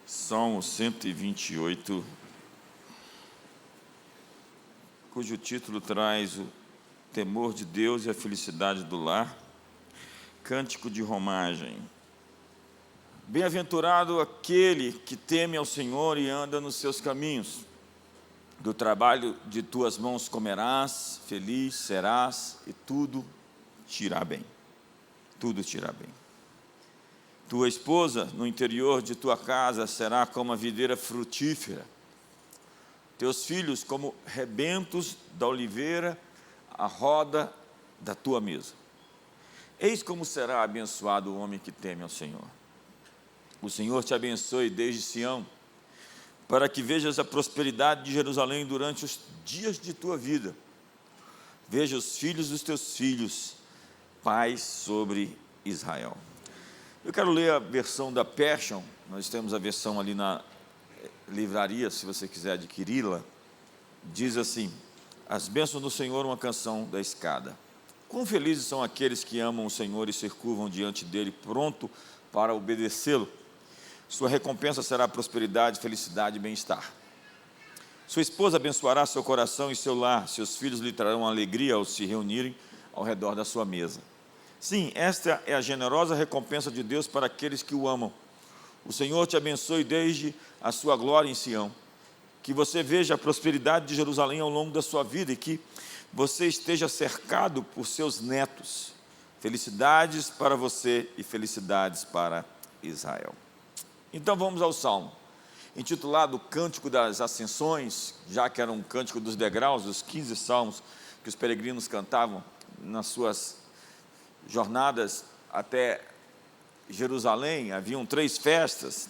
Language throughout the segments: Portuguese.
Salmo 128, cujo título traz o temor de Deus e a felicidade do lar, cântico de romagem. Bem-aventurado aquele que teme ao Senhor e anda nos seus caminhos. Do trabalho de tuas mãos comerás, feliz serás, e tudo te irá bem. Tudo te irá bem. Tua esposa no interior de tua casa será como a videira frutífera. Teus filhos como rebentos da oliveira, à roda da tua mesa. Eis como será abençoado o homem que teme ao Senhor. O Senhor te abençoe desde Sião, para que vejas a prosperidade de Jerusalém durante os dias de tua vida. Veja os filhos dos teus filhos, paz sobre Israel. Eu quero ler a versão da Passion. Nós temos a versão ali na livraria, se você quiser adquiri-la. Diz assim: as bênçãos do Senhor, uma canção da escada. Quão felizes são aqueles que amam o Senhor e se curvam diante dele, pronto para obedecê-lo. Sua recompensa será prosperidade, felicidade e bem-estar. Sua esposa abençoará seu coração e seu lar, seus filhos lhe trarão alegria ao se reunirem ao redor da sua mesa. Sim, esta é a generosa recompensa de Deus para aqueles que o amam. O Senhor te abençoe desde a sua glória em Sião, que você veja a prosperidade de Jerusalém ao longo da sua vida e que você esteja cercado por seus netos. Felicidades para você e felicidades para Israel. Então vamos ao Salmo, intitulado Cântico das Ascensões, já que era um cântico dos degraus, dos 15 salmos que os peregrinos cantavam nas suas jornadas até Jerusalém. Haviam 3 festas,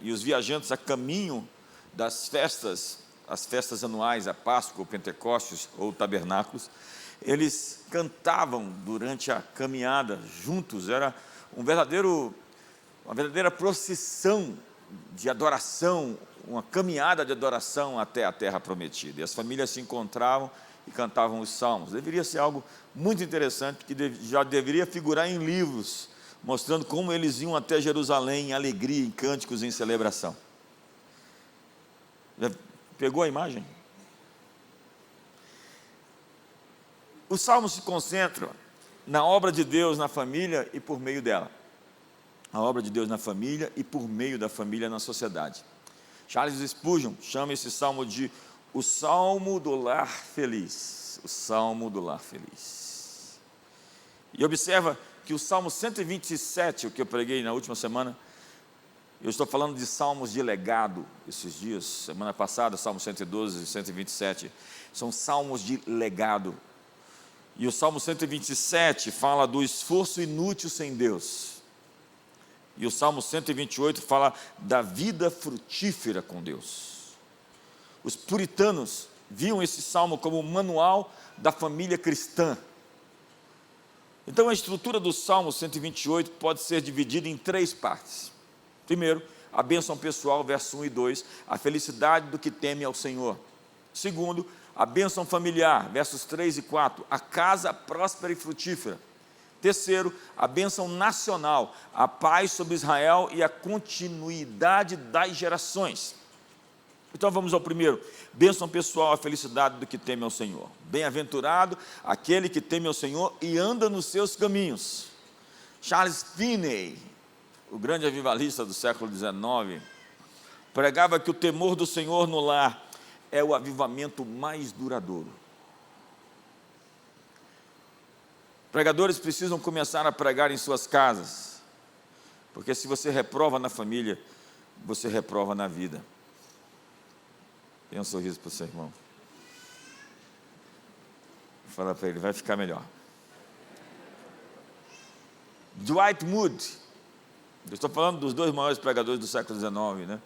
e os viajantes a caminho das festas, as festas anuais, a Páscoa, o Pentecostes ou Tabernáculos, eles cantavam durante a caminhada juntos. Era uma verdadeira procissão de adoração, uma caminhada de adoração até a terra prometida. E as famílias se encontravam e cantavam os salmos. Deveria ser algo muito interessante, que já deveria figurar em livros, mostrando como eles iam até Jerusalém em alegria, em cânticos, em celebração. Já pegou a imagem? Os salmos se concentram na obra de Deus na família e por meio dela. A obra de Deus na família e por meio da família na sociedade. Charles Spurgeon chama esse salmo de o Salmo do Lar Feliz. O Salmo do Lar Feliz. E observa que o Salmo 127, o que eu preguei na última semana, eu estou falando de salmos de legado esses dias. Semana passada, Salmo 112 e 127, são salmos de legado. E o Salmo 127 fala do esforço inútil sem Deus. E o Salmo 128 fala da vida frutífera com Deus. Os puritanos viam esse salmo como o manual da família cristã. Então a estrutura do Salmo 128 pode ser dividida em 3 partes. Primeiro, a bênção pessoal, verso 1 e 2, a felicidade do que teme ao Senhor. Segundo, a bênção familiar, versos 3 e 4, a casa próspera e frutífera. Terceiro, a bênção nacional, a paz sobre Israel e a continuidade das gerações. Então vamos ao primeiro, bênção pessoal, a felicidade do que teme ao Senhor. Bem-aventurado aquele que teme ao Senhor e anda nos seus caminhos. Charles Finney, o grande avivalista do século XIX, pregava que o temor do Senhor no lar é o avivamento mais duradouro. Pregadores precisam começar a pregar em suas casas, porque se você reprova na família, você reprova na vida. Dê um sorriso para o seu irmão. Fala para ele, vai ficar melhor. Dwight Moody, eu estou falando dos 2 maiores pregadores do século XIX, né?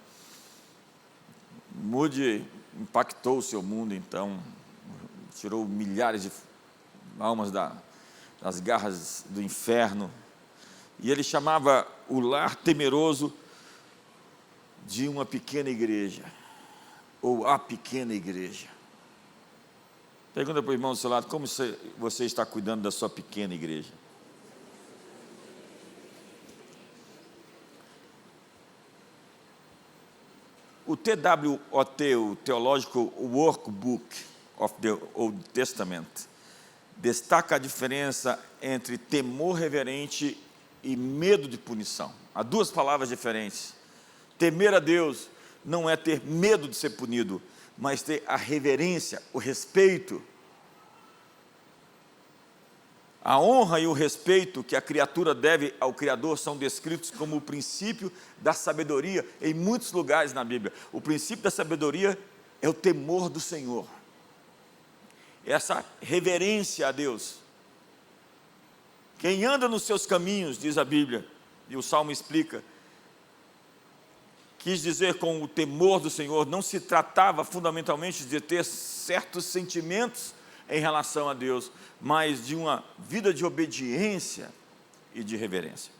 Moody impactou o seu mundo, então, tirou milhares de almas das garras do inferno, e ele chamava o lar temeroso de uma pequena igreja, ou a pequena igreja. Pergunta para o irmão do seu lado, como você está cuidando da sua pequena igreja? O TWOT, o Theological Workbook of the Old Testament, destaca a diferença entre temor reverente e medo de punição. Há duas palavras diferentes. Temer a Deus não é ter medo de ser punido, mas ter a reverência, o respeito. A honra e o respeito que a criatura deve ao Criador são descritos como o princípio da sabedoria em muitos lugares na Bíblia. O princípio da sabedoria é o temor do Senhor. Essa reverência a Deus. Quem anda nos seus caminhos, diz a Bíblia, e o Salmo explica, quis dizer com o temor do Senhor, não se tratava fundamentalmente de ter certos sentimentos em relação a Deus, mas de uma vida de obediência e de reverência.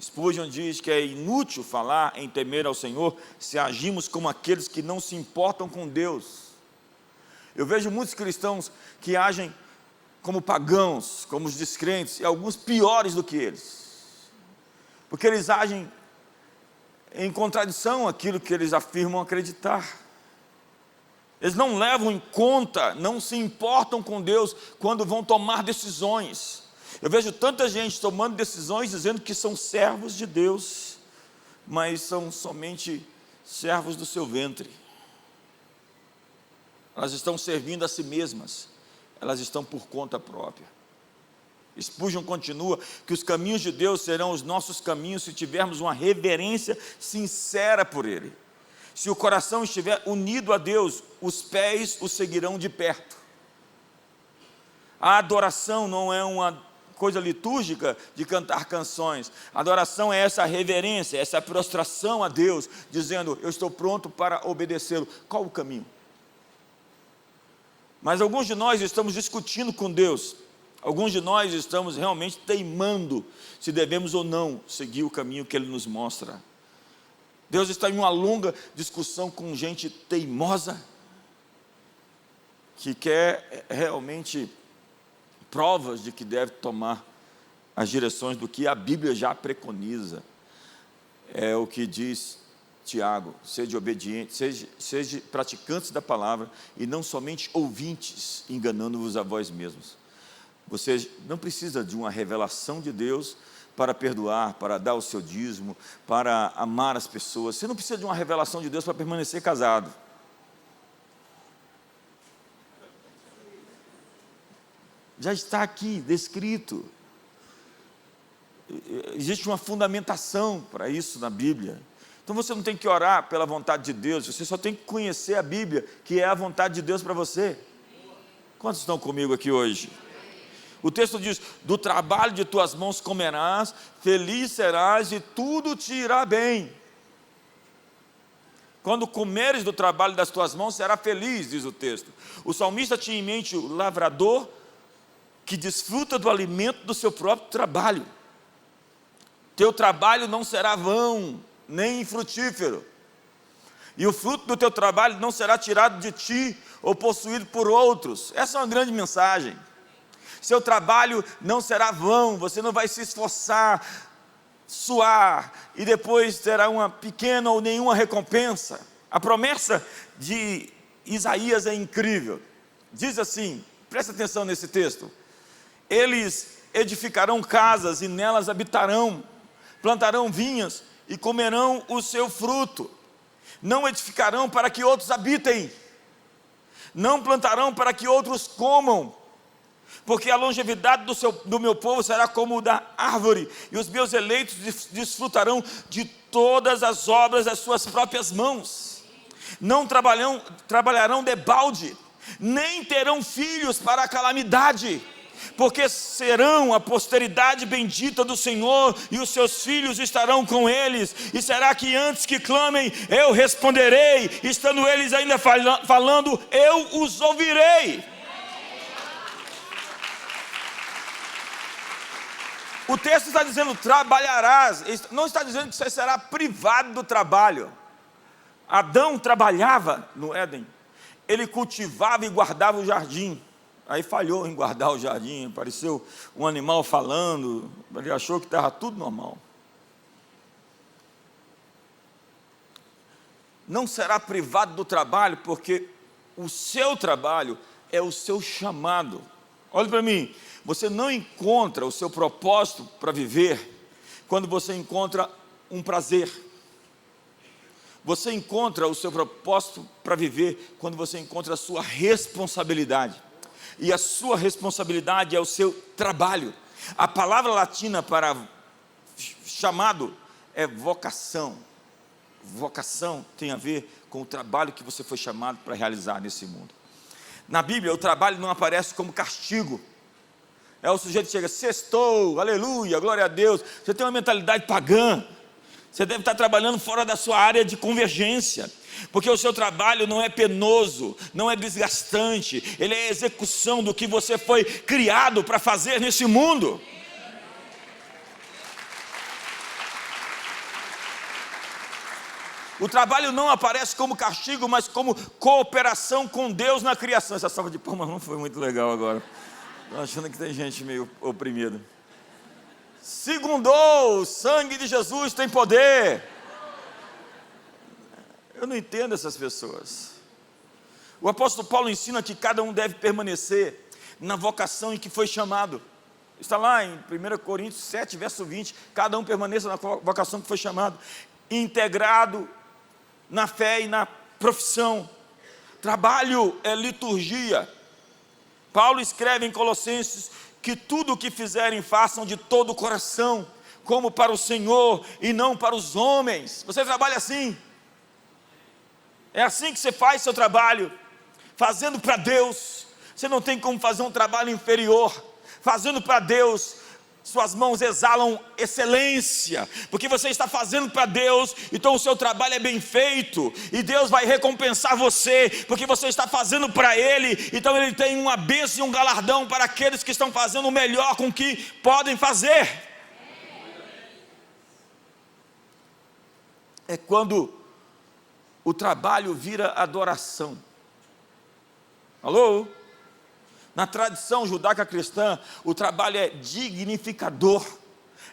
Spurgeon diz que é inútil falar em temer ao Senhor se agimos como aqueles que não se importam com Deus. Eu vejo muitos cristãos que agem como pagãos, como os descrentes, e alguns piores do que eles, porque eles agem em contradição àquilo que eles afirmam acreditar. Eles não levam em conta, não se importam com Deus quando vão tomar decisões. Eu vejo tanta gente tomando decisões dizendo que são servos de Deus, mas são somente servos do seu ventre. Elas estão servindo a si mesmas, elas estão por conta própria. Spurgeon continua que os caminhos de Deus serão os nossos caminhos se tivermos uma reverência sincera por Ele. Se o coração estiver unido a Deus, os pés o seguirão de perto. A adoração não é uma coisa litúrgica de cantar canções. A adoração é essa reverência, essa prostração a Deus, dizendo, eu estou pronto para obedecê-lo. Qual o caminho? Mas alguns de nós estamos discutindo com Deus. Alguns de nós estamos realmente teimando se devemos ou não seguir o caminho que Ele nos mostra. Deus está em uma longa discussão com gente teimosa, que quer realmente provas de que deve tomar as direções do que a Bíblia já preconiza. É o que diz Tiago, sede obedientes, sede praticantes da palavra e não somente ouvintes, enganando-vos a vós mesmos. Você não precisa de uma revelação de Deus para perdoar, para dar o seu dízimo, para amar as pessoas. Você não precisa de uma revelação de Deus para permanecer casado. Já está aqui, descrito. Existe uma fundamentação para isso na Bíblia. Então você não tem que orar pela vontade de Deus, você só tem que conhecer a Bíblia, que é a vontade de Deus para você. Quantos estão comigo aqui hoje? O texto diz, do trabalho de tuas mãos comerás, feliz serás e tudo te irá bem. Quando comeres do trabalho das tuas mãos, será feliz, diz o texto. O salmista tinha em mente o lavrador que desfruta do alimento do seu próprio trabalho. Teu trabalho não será vão, nem infrutífero. E o fruto do teu trabalho não será tirado de ti ou possuído por outros. Essa é uma grande mensagem. Seu trabalho não será vão, você não vai se esforçar, suar, e depois terá uma pequena ou nenhuma recompensa. A promessa de Isaías é incrível. Diz assim, presta atenção nesse texto. Eles edificarão casas e nelas habitarão, plantarão vinhas e comerão o seu fruto. Não edificarão para que outros habitem, não plantarão para que outros comam, porque a longevidade do meu povo será como o da árvore, e os meus eleitos desfrutarão de todas as obras das suas próprias mãos. Não trabalharão debalde, nem terão filhos para a calamidade, porque serão a posteridade bendita do Senhor, e os seus filhos estarão com eles. E será que antes que clamem, eu responderei, estando eles ainda falando, eu os ouvirei. O texto está dizendo, trabalharás, não está dizendo que você será privado do trabalho. Adão trabalhava no Éden, ele cultivava e guardava o jardim, aí falhou em guardar o jardim, apareceu um animal falando, ele achou que estava tudo normal. não será privado do trabalho, porque o seu trabalho é o seu chamado. Olhe para mim, você não encontra o seu propósito para viver quando você encontra um prazer. Você encontra o seu propósito para viver quando você encontra a sua responsabilidade. E a sua responsabilidade é o seu trabalho. A palavra latina para chamado é vocação. Vocação tem a ver com o trabalho que você foi chamado para realizar nesse mundo. Na Bíblia, o trabalho não aparece como castigo. É o sujeito que chega, sextou, aleluia, glória a Deus. Você tem uma mentalidade pagã. Você deve estar trabalhando fora da sua área de convergência, porque o seu trabalho não é penoso, não é desgastante, ele é a execução do que você foi criado para fazer nesse mundo. O trabalho não aparece como castigo, mas como cooperação com Deus na criação. Essa salva de palmas não foi muito legal agora. Estou achando que tem gente meio oprimida. Segundou, o sangue de Jesus tem poder. Eu não entendo essas pessoas. O apóstolo Paulo ensina que cada um deve permanecer na vocação em que foi chamado. Está lá em 1 Coríntios 7, verso 20. Cada um permaneça na vocação que foi chamado. Integrado na fé e na profissão. Trabalho é liturgia. Paulo escreve em Colossenses que tudo o que fizerem façam de todo o coração, como para o Senhor e não para os homens. Você trabalha assim? É assim que você faz seu trabalho, fazendo para Deus. Você não tem como fazer um trabalho inferior. Fazendo para Deus, suas mãos exalam excelência, porque você está fazendo para Deus, então o seu trabalho é bem feito, e Deus vai recompensar você, porque você está fazendo para Ele, então Ele tem uma bênção e um galardão para aqueles que estão fazendo o melhor com o que podem fazer. É quando o trabalho vira adoração. Alô? Na tradição judaica cristã, o trabalho é dignificador,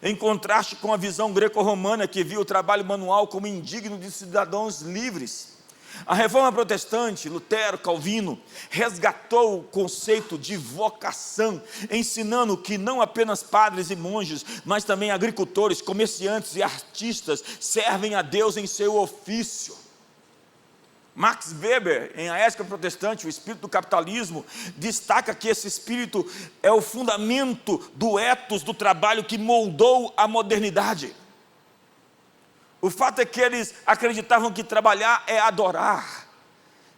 em contraste com a visão greco-romana que via o trabalho manual como indigno de cidadãos livres. A reforma protestante, Lutero, Calvino, resgatou o conceito de vocação, ensinando que não apenas padres e monges, mas também agricultores, comerciantes e artistas servem a Deus em seu ofício. Max Weber, em A Ética Protestante, o espírito do capitalismo, destaca que esse espírito é o fundamento do ethos do trabalho que moldou a modernidade. O fato é que eles acreditavam que trabalhar é adorar.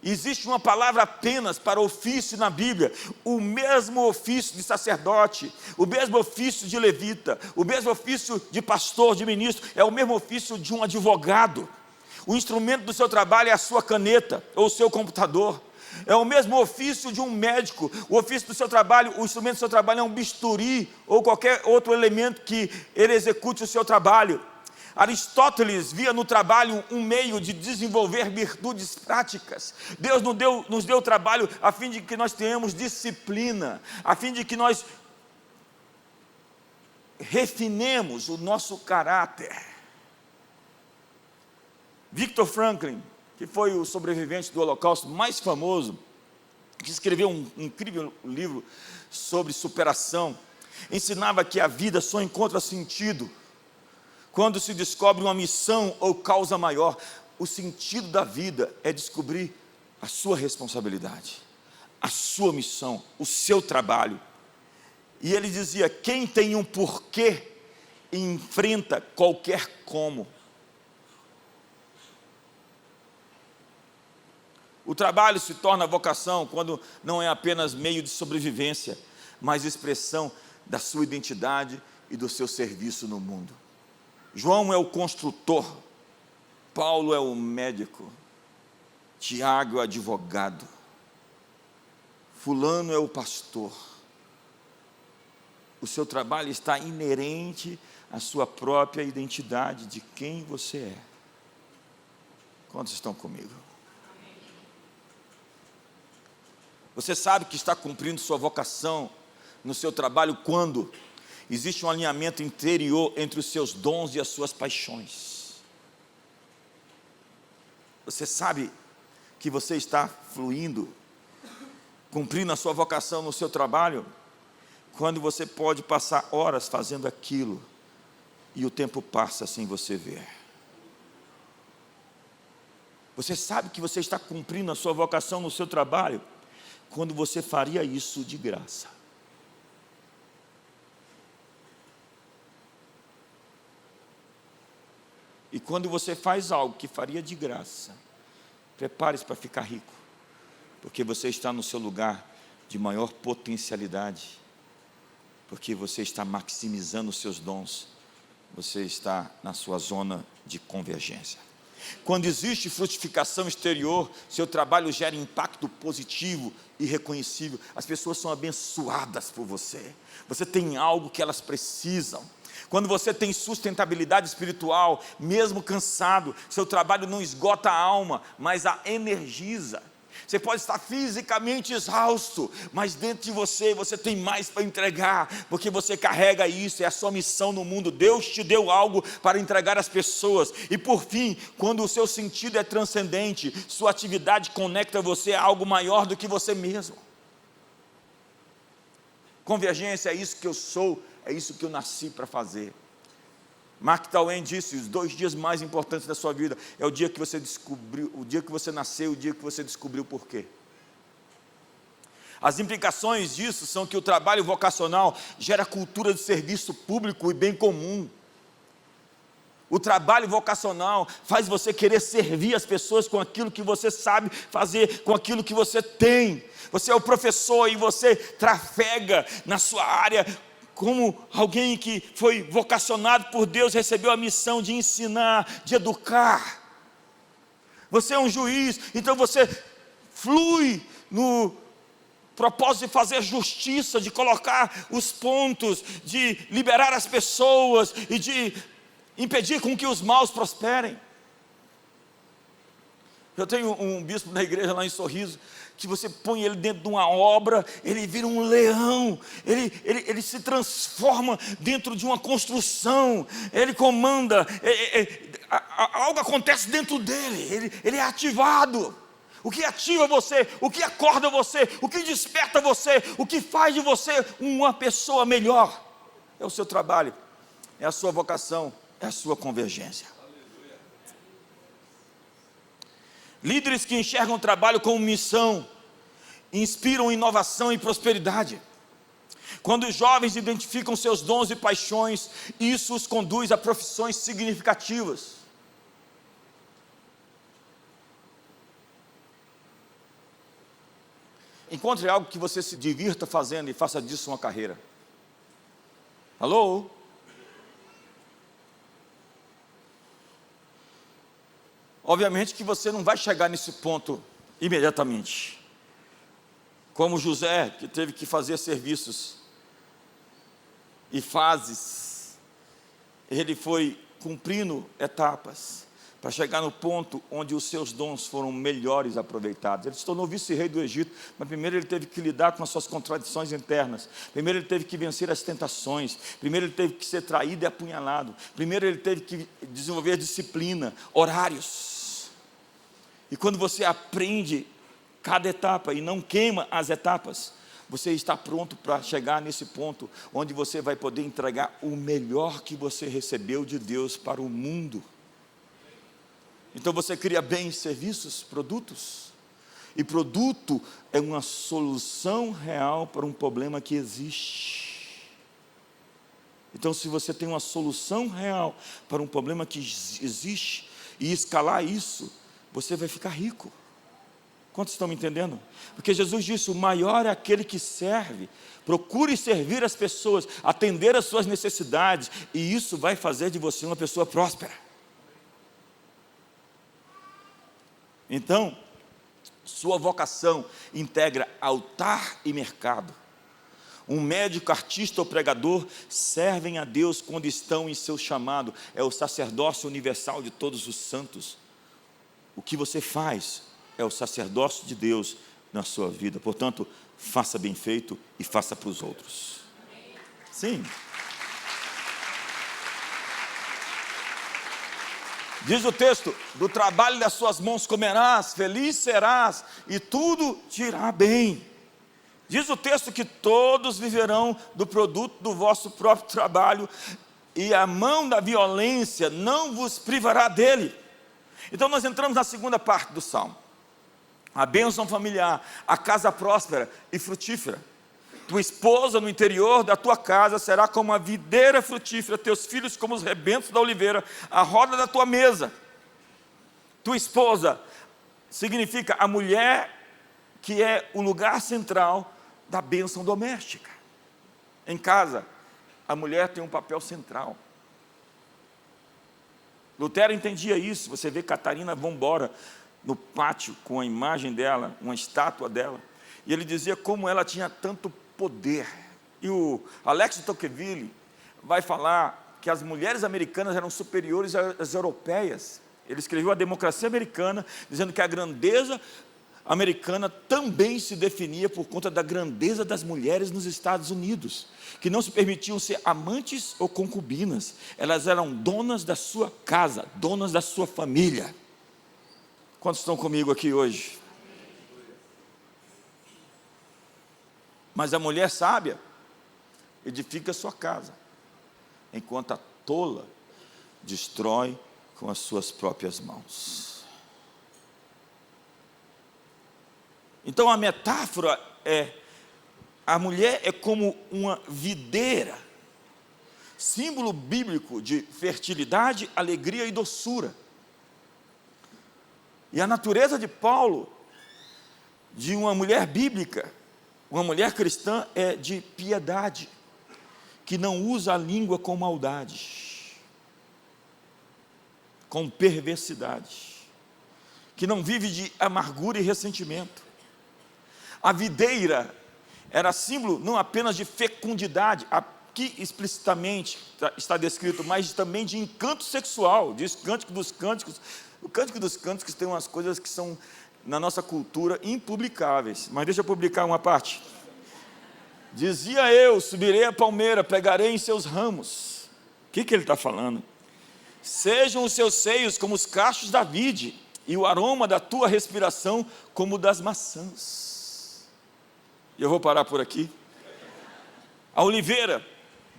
Existe uma palavra apenas para ofício na Bíblia, o mesmo ofício de sacerdote, o mesmo ofício de levita, o mesmo ofício de pastor, de ministro, é o mesmo ofício de um advogado. O instrumento do seu trabalho é a sua caneta ou o seu computador. É o mesmo ofício de um médico. O ofício do seu trabalho, o instrumento do seu trabalho é um bisturi ou qualquer outro elemento que ele execute o seu trabalho. Aristóteles via no trabalho um meio de desenvolver virtudes práticas. Deus nos deu trabalho a fim de que nós tenhamos disciplina, a fim de que nós refinemos o nosso caráter. Victor Franklin, que foi o sobrevivente do Holocausto mais famoso, que escreveu um incrível livro sobre superação, ensinava que a vida só encontra sentido quando se descobre uma missão ou causa maior. O sentido da vida é descobrir a sua responsabilidade, a sua missão, o seu trabalho. E ele dizia: quem tem um porquê enfrenta qualquer como. O trabalho se torna vocação quando não é apenas meio de sobrevivência, mas expressão da sua identidade e do seu serviço no mundo. João é o construtor, Paulo é o médico, Tiago é o advogado, fulano é o pastor. O seu trabalho está inerente à sua própria identidade de quem você é. Quantos estão comigo? Você sabe que está cumprindo sua vocação no seu trabalho quando existe um alinhamento interior entre os seus dons e as suas paixões. Você sabe que você está fluindo, cumprindo a sua vocação no seu trabalho, quando você pode passar horas fazendo aquilo e o tempo passa sem você ver. Você sabe que você está cumprindo a sua vocação no seu trabalho, quando você faria isso de graça. E quando você faz algo que faria de graça, prepare-se para ficar rico, porque você está no seu lugar de maior potencialidade, porque você está maximizando os seus dons, você está na sua zona de convergência. Quando existe frutificação exterior, seu trabalho gera impacto positivo e reconhecível. As pessoas são abençoadas por você. Você tem algo que elas precisam. Quando você tem sustentabilidade espiritual, mesmo cansado, seu trabalho não esgota a alma, mas a energiza. Você pode estar fisicamente exausto, mas dentro de você, você tem mais para entregar, porque você carrega isso, é a sua missão no mundo. Deus te deu algo para entregar às pessoas. E por fim, quando o seu sentido é transcendente, sua atividade conecta você a algo maior do que você mesmo. Convergência é isso que eu sou, é isso que eu nasci para fazer. Mark Twain disse: os 2 dias mais importantes da sua vida é o dia que você descobriu, o dia que você nasceu, o dia que você descobriu o porquê. As implicações disso são que o trabalho vocacional gera cultura de serviço público e bem comum. O trabalho vocacional faz você querer servir as pessoas com aquilo que você sabe fazer, com aquilo que você tem. Você é o professor e você trafega na sua área como alguém que foi vocacionado por Deus, recebeu a missão de ensinar, de educar. Você é um juiz, então você flui no propósito de fazer justiça, de colocar os pontos, de liberar as pessoas e de impedir com que os maus prosperem. Eu tenho um bispo na igreja lá em Sorriso, que você põe ele dentro de uma obra, ele vira um leão, ele se transforma dentro de uma construção, ele comanda, algo acontece dentro dele, ele é ativado. O que ativa você, o que acorda você, o que desperta você, o que faz de você uma pessoa melhor, é o seu trabalho, é a sua vocação, é a sua convergência. Líderes que enxergam o trabalho como missão, inspiram inovação e prosperidade. Quando os jovens identificam seus dons e paixões, isso os conduz a profissões significativas. Encontre algo que você se divirta fazendo e faça disso uma carreira. Alô? Obviamente que você não vai chegar nesse ponto imediatamente. Como José, que teve que fazer serviços e fases, ele foi cumprindo etapas para chegar no ponto onde os seus dons foram melhores aproveitados. Ele se tornou vice-rei do Egito, mas primeiro ele teve que lidar com as suas contradições internas. Primeiro ele teve que vencer as tentações. Primeiro ele teve que ser traído e apunhalado. Primeiro ele teve que desenvolver disciplina, horários. E quando você aprende cada etapa e não queima as etapas, você está pronto para chegar nesse ponto onde você vai poder entregar o melhor que você recebeu de Deus para o mundo. Então você cria bens, serviços, produtos. E produto é uma solução real para um problema que existe. Então se você tem uma solução real para um problema que existe e escalar isso, você vai ficar rico. Quantos estão me entendendo? Porque Jesus disse: o maior é aquele que serve. Procure servir as pessoas, atender às suas necessidades, e isso vai fazer de você uma pessoa próspera. Então, sua vocação integra altar e mercado. Um médico, artista ou pregador servem a Deus quando estão em seu chamado. É o sacerdócio universal de todos os santos. O que você faz é o sacerdócio de Deus na sua vida. Portanto, faça bem feito e faça para os outros. Sim. Diz o texto: do trabalho das suas mãos comerás, feliz serás, e tudo te irá bem. Diz o texto que todos viverão do produto do vosso próprio trabalho, e a mão da violência não vos privará dele. Então nós entramos na segunda parte do Salmo. A bênção familiar, a casa próspera e frutífera. Tua esposa no interior da tua casa será como a videira frutífera, teus filhos como os rebentos da oliveira, a roda da tua mesa. Tua esposa significa a mulher que é o lugar central da bênção doméstica. Em casa, a mulher tem um papel central. Lutero entendia isso. Você vê Catarina Vambora no pátio com a imagem dela, uma estátua dela, e ele dizia como ela tinha tanto poder. E o Alex de Tocqueville vai falar que as mulheres americanas eram superiores às europeias. Ele escreveu A Democracia Americana, dizendo que a grandeza americana também se definia por conta da grandeza das mulheres nos Estados Unidos, que não se permitiam ser amantes ou concubinas. Elas eram donas da sua casa, donas da sua família. Quantos estão comigo aqui hoje? Mas a mulher sábia edifica a sua casa, enquanto a tola destrói com as suas próprias mãos. Então a metáfora é: a mulher é como uma videira, símbolo bíblico de fertilidade, alegria e doçura. E a natureza de Paulo, de uma mulher bíblica, uma mulher cristã, é de piedade, que não usa a língua com maldade, com perversidade, que não vive de amargura e ressentimento. A videira era símbolo não apenas de fecundidade, aqui explicitamente está descrito, mas também de encanto sexual. Diz Cântico dos Cânticos. O Cântico dos Cânticos tem umas coisas que são, na nossa cultura, impublicáveis. Mas deixa eu publicar uma parte. Dizia eu: subirei a palmeira, pegarei em seus ramos. O que ele está falando? Sejam os seus seios como os cachos da vide, e o aroma da tua respiração como o das maçãs. E eu vou parar por aqui. A oliveira,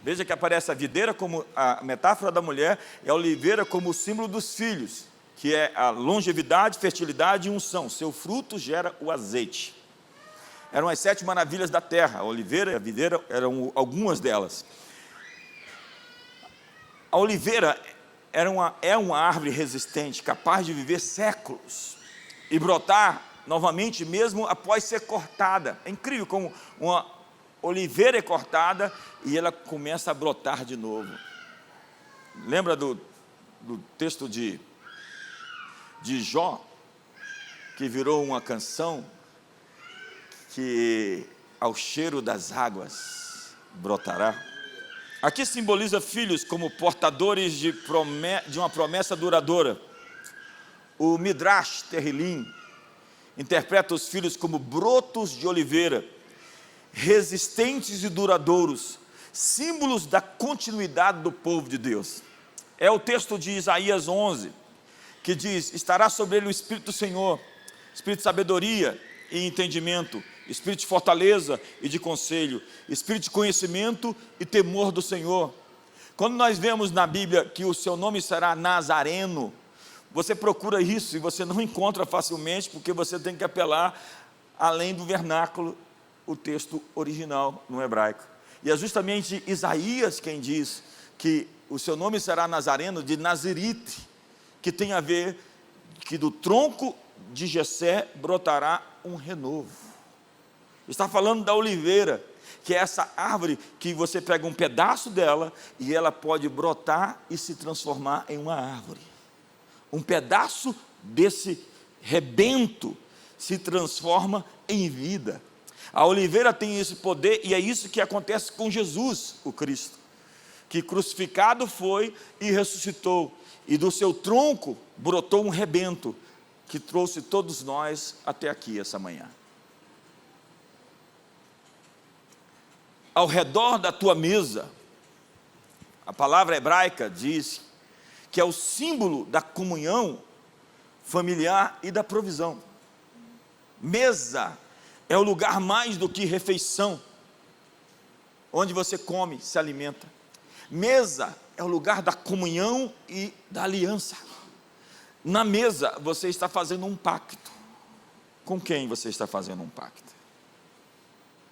veja que aparece a videira como a metáfora da mulher, e a oliveira como o símbolo dos filhos, que é a longevidade, fertilidade e unção. Seu fruto gera o azeite. Eram as 7 maravilhas da terra. A oliveira e a videira eram algumas delas. A oliveira é uma árvore resistente, capaz de viver séculos e brotar novamente mesmo após ser cortada. É incrível como uma oliveira é cortada e ela começa a brotar de novo. Lembra do texto de Jó, que virou uma canção, que ao cheiro das águas brotará? Aqui simboliza filhos como portadores de uma promessa duradoura. O Midrash Terrilim interpreta os filhos como brotos de oliveira, resistentes e duradouros, símbolos da continuidade do povo de Deus. É o texto de Isaías 11, que diz: estará sobre ele o Espírito do Senhor, Espírito de sabedoria e entendimento, Espírito de fortaleza e de conselho, Espírito de conhecimento e temor do Senhor. Quando nós vemos na Bíblia que o seu nome será Nazareno, você procura isso e você não encontra facilmente, porque você tem que apelar além do vernáculo, o texto original no hebraico. E é justamente Isaías quem diz que o seu nome será Nazareno, de Nazirite, que tem a ver que do tronco de Jessé brotará um renovo. Está falando da oliveira, que é essa árvore que você pega um pedaço dela e ela pode brotar e se transformar em uma árvore. Um pedaço desse rebento se transforma em vida. A oliveira tem esse poder e é isso que acontece com Jesus, o Cristo, que crucificado foi e ressuscitou, e do seu tronco brotou um rebento que trouxe todos nós até aqui essa manhã. Ao redor da tua mesa, a palavra hebraica diz que é o símbolo da comunhão familiar e da provisão. Mesa é o lugar mais do que refeição, onde você come, se alimenta. Mesa é o lugar da comunhão e da aliança. Na mesa você está fazendo um pacto. Com quem você está fazendo um pacto?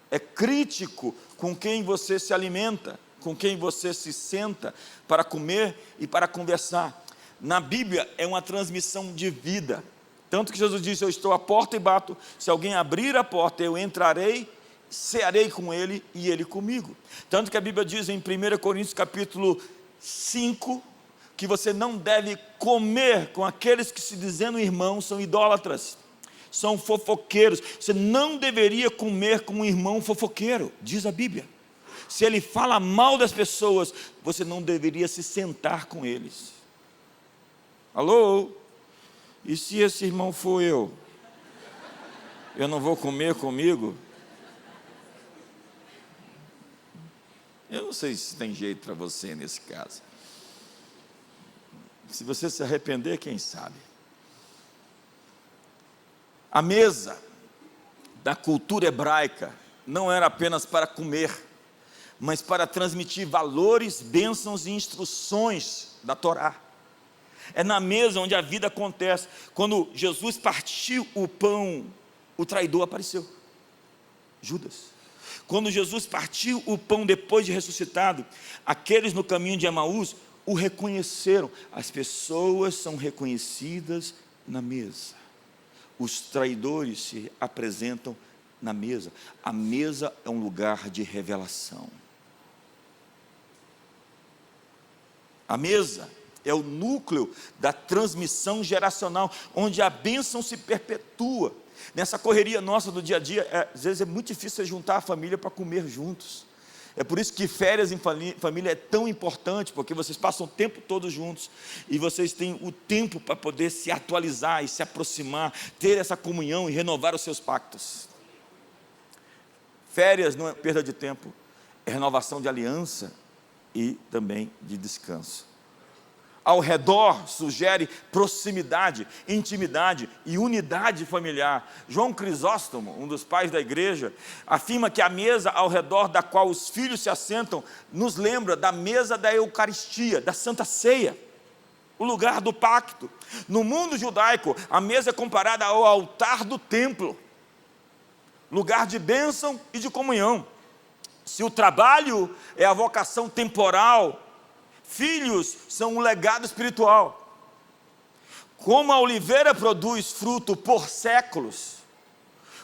É crítico com quem você se alimenta, com quem você se senta para comer e para conversar. Na Bíblia é uma transmissão de vida. Tanto que Jesus disse: eu estou à porta e bato, se alguém abrir a porta, eu entrarei, cearei com ele e ele comigo. Tanto que a Bíblia diz em 1 Coríntios capítulo 5, que você não deve comer com aqueles que, se dizendo irmãos, são idólatras, são fofoqueiros. Você não deveria comer com um irmão fofoqueiro, diz a Bíblia. Se ele fala mal das pessoas, você não deveria se sentar com eles. Alô? E se esse irmão for eu? Eu não vou comer comigo? Eu não sei se tem jeito para você nesse caso. Se você se arrepender, quem sabe? A mesa da cultura hebraica não era apenas para comer, mas para transmitir valores, bênçãos e instruções da Torá. É na mesa onde a vida acontece. Quando Jesus partiu o pão, o traidor apareceu, Judas. Quando Jesus partiu o pão depois de ressuscitado, aqueles no caminho de Emaús o reconheceram. As pessoas são reconhecidas na mesa. Os traidores se apresentam na mesa. A mesa é um lugar de revelação. A mesa é o núcleo da transmissão geracional, onde a bênção se perpetua. Nessa correria nossa do dia a dia, às vezes é muito difícil você juntar a família para comer juntos. É por isso que férias em família é tão importante, porque vocês passam o tempo todo juntos, e vocês têm o tempo para poder se atualizar e se aproximar, ter essa comunhão e renovar os seus pactos. Férias não é perda de tempo, é renovação de aliança e também de descanso. Ao redor sugere proximidade, intimidade e unidade familiar. João Crisóstomo, um dos pais da igreja, afirma que a mesa ao redor da qual os filhos se assentam nos lembra da mesa da Eucaristia, da Santa Ceia, o lugar do pacto. No mundo judaico, a mesa é comparada ao altar do templo, lugar de bênção e de comunhão. Se o trabalho é a vocação temporal, filhos são um legado espiritual. Como a oliveira produz fruto por séculos,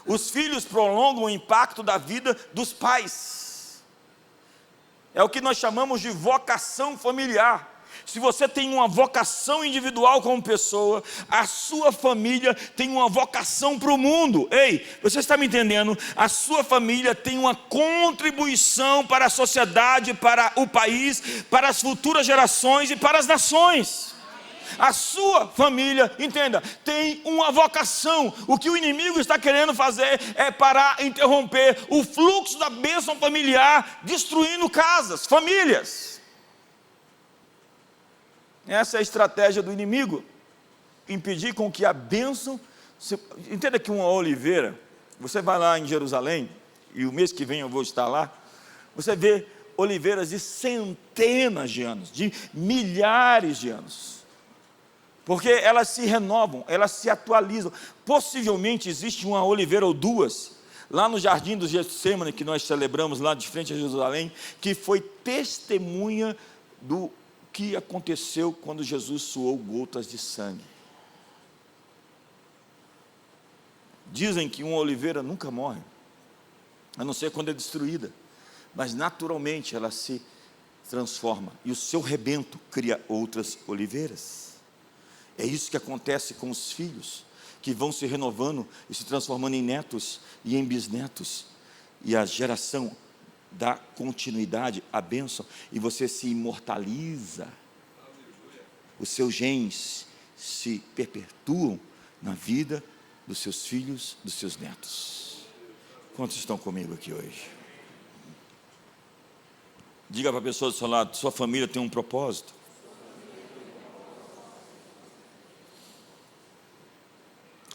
os filhos prolongam o impacto da vida dos pais. É o que nós chamamos de vocação familiar. Se você tem uma vocação individual como pessoa, a sua família tem uma vocação para o mundo. Ei, você está me entendendo? A sua família tem uma contribuição para a sociedade, para o país, para as futuras gerações e para as nações. A sua família, entenda, tem uma vocação. O que o inimigo está querendo fazer é parar, interromper o fluxo da bênção familiar, destruindo casas, famílias. Essa é a estratégia do inimigo, impedir com que a bênção... Entenda que uma oliveira, você vai lá em Jerusalém, e o mês que vem eu vou estar lá, você vê oliveiras de centenas de anos, de milhares de anos, porque elas se renovam, elas se atualizam. Possivelmente existe uma oliveira ou duas, lá no jardim do Getsêmani, que nós celebramos lá de frente a Jerusalém, que foi testemunha do que aconteceu quando Jesus suou gotas de sangue. Dizem que uma oliveira nunca morre, a não ser quando é destruída, mas naturalmente ela se transforma, e o seu rebento cria outras oliveiras. É isso que acontece com os filhos, que vão se renovando e se transformando em netos e em bisnetos, e a geração dá continuidade à bênção, e você se imortaliza. Os seus genes se perpetuam na vida dos seus filhos, dos seus netos. Quantos estão comigo aqui hoje? Diga para a pessoa do seu lado: sua família tem um propósito.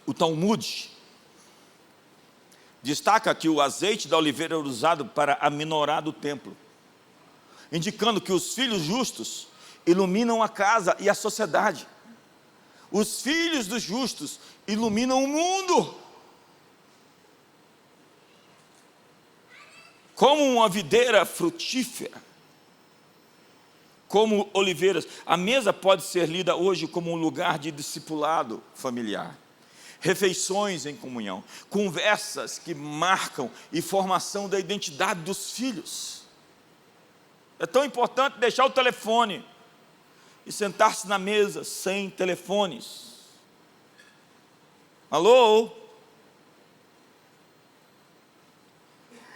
O Talmud destaca que o azeite da oliveira era usado para a menorá do templo, indicando que os filhos justos iluminam a casa e a sociedade. Os filhos dos justos iluminam o mundo. Como uma videira frutífera, como oliveiras, a mesa pode ser lida hoje como um lugar de discipulado familiar, refeições em comunhão, conversas que marcam e formação da identidade dos filhos. É tão importante deixar o telefone e sentar-se na mesa sem telefones. Alô?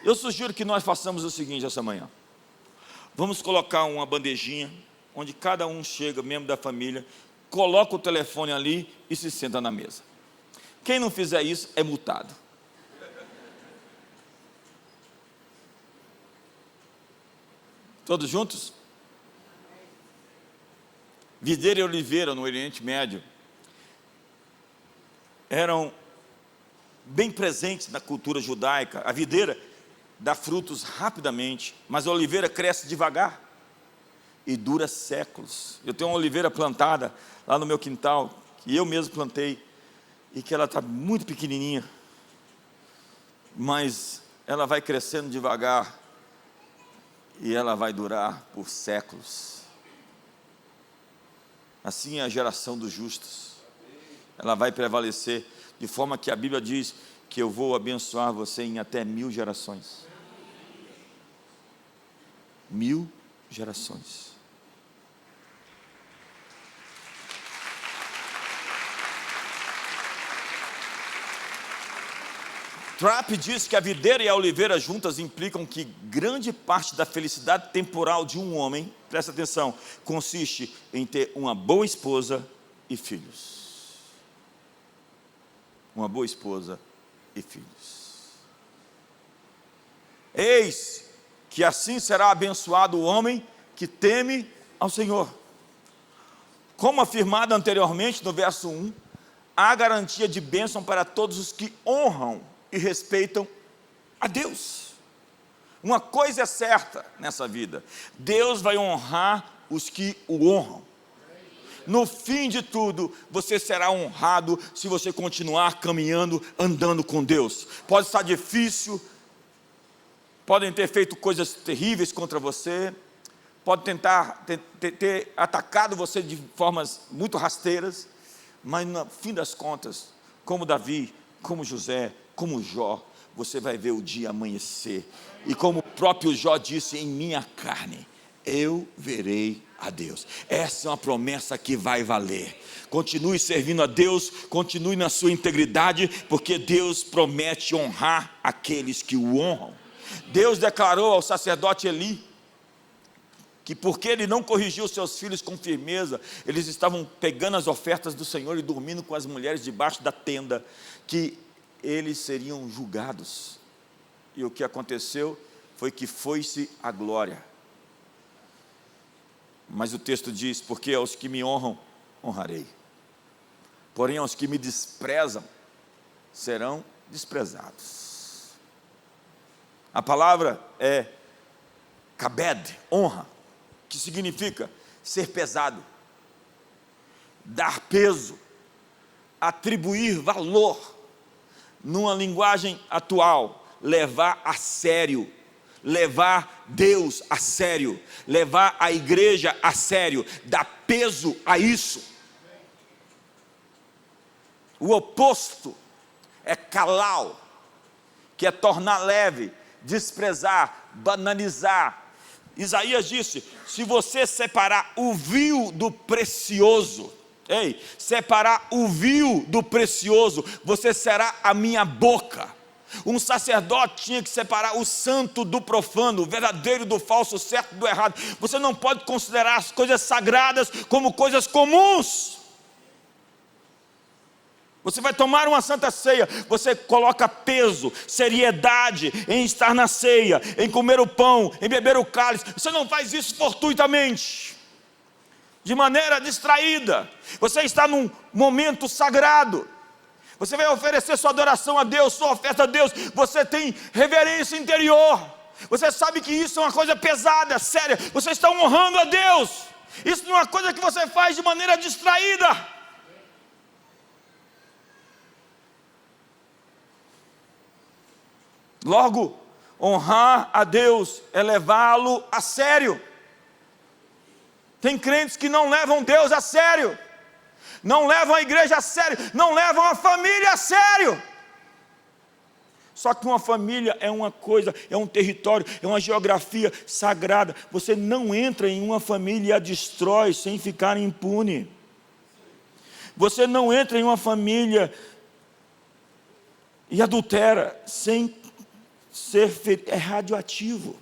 Eu sugiro que nós façamos o seguinte essa manhã. Vamos colocar uma bandejinha, onde cada um chega, membro da família, coloca o telefone ali e se senta na mesa. Quem não fizer isso é multado. Todos juntos? Videira e oliveira no Oriente Médio eram bem presentes na cultura judaica. A videira dá frutos rapidamente, mas a oliveira cresce devagar e dura séculos. Eu tenho uma oliveira plantada lá no meu quintal, que eu mesmo plantei, e que ela está muito pequenininha, mas ela vai crescendo devagar e ela vai durar por séculos. Assim é a geração dos justos. Ela vai prevalecer, de forma que a Bíblia diz que eu vou abençoar você em até 1000 gerações. 1000 gerações. Trapp diz que a videira e a oliveira juntas implicam que grande parte da felicidade temporal de um homem, presta atenção, consiste em ter uma boa esposa e filhos. Uma boa esposa e filhos. Eis que assim será abençoado o homem que teme ao Senhor. Como afirmado anteriormente no verso 1, há garantia de bênção para todos os que honram e respeitam a Deus. Uma coisa é certa nessa vida: Deus vai honrar os que o honram. No fim de tudo, você será honrado se você continuar caminhando, andando com Deus. Pode estar difícil, podem ter feito coisas terríveis contra você, pode ter atacado você de formas muito rasteiras, mas no fim das contas, como Davi, como José, como Jó, você vai ver o dia amanhecer. E como o próprio Jó disse, em minha carne eu verei a Deus. Essa é uma promessa que vai valer. Continue servindo a Deus, continue na sua integridade, porque Deus promete honrar aqueles que o honram. Deus declarou ao sacerdote Eli que porque ele não corrigiu seus filhos com firmeza, eles estavam pegando as ofertas do Senhor e dormindo com as mulheres debaixo da tenda, que eles seriam julgados. E o que aconteceu foi que foi-se a glória. Mas o texto diz: porque aos que me honram, honrarei, porém aos que me desprezam, serão desprezados. A palavra é kabed, honra, que significa ser pesado, dar peso, atribuir valor. Numa linguagem atual, levar a sério, levar Deus a sério, levar a igreja a sério, dar peso a isso. O oposto é calau, que é tornar leve, desprezar, banalizar. Isaías disse: se você separar o vil do precioso, separar o vil do precioso, você será a minha boca. Um sacerdote tinha que separar o santo do profano, o verdadeiro do falso, o certo do errado. Você não pode considerar as coisas sagradas como coisas comuns. Você vai tomar uma santa ceia, você coloca peso, seriedade em estar na ceia, em comer o pão, em beber o cálice. Você não faz isso fortuitamente, de maneira distraída. Você está num momento sagrado. Você vai oferecer sua adoração a Deus, sua oferta a Deus. Você tem reverência interior. Você sabe que isso é uma coisa pesada, séria. Você está honrando a Deus. Isso não é uma coisa que você faz de maneira distraída. Logo, honrar a Deus é levá-lo a sério. Tem crentes que não levam Deus a sério, não levam a igreja a sério, não levam a família a sério. Só que uma família é uma coisa, é um território, é uma geografia sagrada. Você não entra em uma família e a destrói sem ficar impune. Você não entra em uma família e adultera sem ser ferido. É radioativo.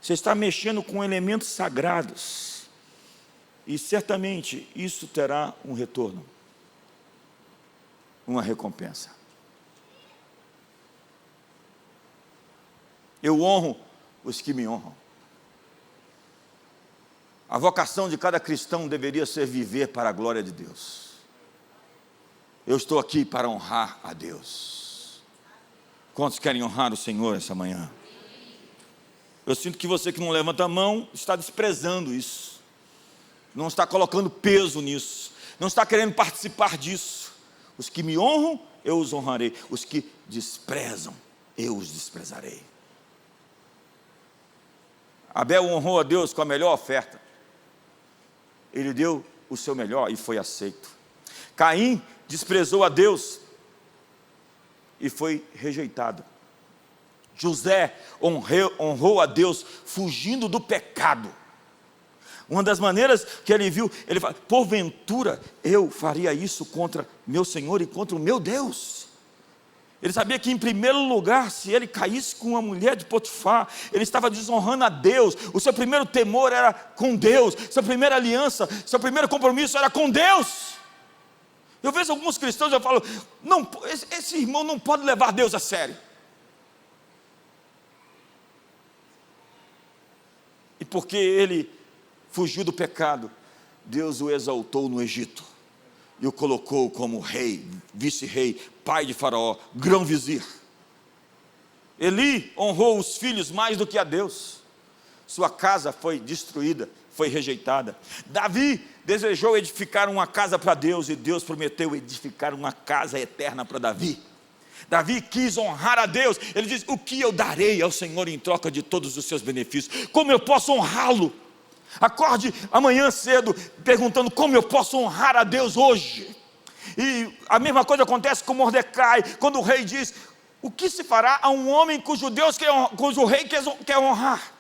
Você está mexendo com elementos sagrados. E certamente isso terá um retorno, uma recompensa. Eu honro os que me honram. A vocação de cada cristão deveria ser viver para a glória de Deus. Eu estou aqui para honrar a Deus. Quantos querem honrar o Senhor essa manhã? Eu sinto que você que não levanta a mão está desprezando isso. Não está colocando peso nisso, não está querendo participar disso. Os que me honram, eu os honrarei. Os que desprezam, eu os desprezarei. Abel honrou a Deus com a melhor oferta. Ele deu o seu melhor e foi aceito. Caim desprezou a Deus e foi rejeitado. José honrou a Deus fugindo do pecado. Uma das maneiras que ele viu, ele fala: porventura eu faria isso contra meu Senhor e contra o meu Deus. Ele sabia que em primeiro lugar, se ele caísse com uma mulher de Potifar, ele estava desonrando a Deus. O seu primeiro temor era com Deus, sua primeira aliança, seu primeiro compromisso era com Deus. Eu vejo alguns cristãos, eu falo: não, esse irmão não pode levar Deus a sério. E porque ele fugiu do pecado, Deus o exaltou no Egito e o colocou como rei, vice-rei, pai de Faraó, grão-vizir. Eli honrou os filhos mais do que a Deus. Sua casa foi destruída, foi rejeitada. Davi desejou edificar uma casa para Deus e Deus prometeu edificar uma casa eterna para Davi. Davi quis honrar a Deus. Ele diz: o que eu darei ao Senhor em troca de todos os seus benefícios? Como eu posso honrá-lo? Acorde amanhã cedo perguntando: como eu posso honrar a Deus hoje? E a mesma coisa acontece com Mordecai, quando o rei diz: o que se fará a um homem cujo rei quer honrar?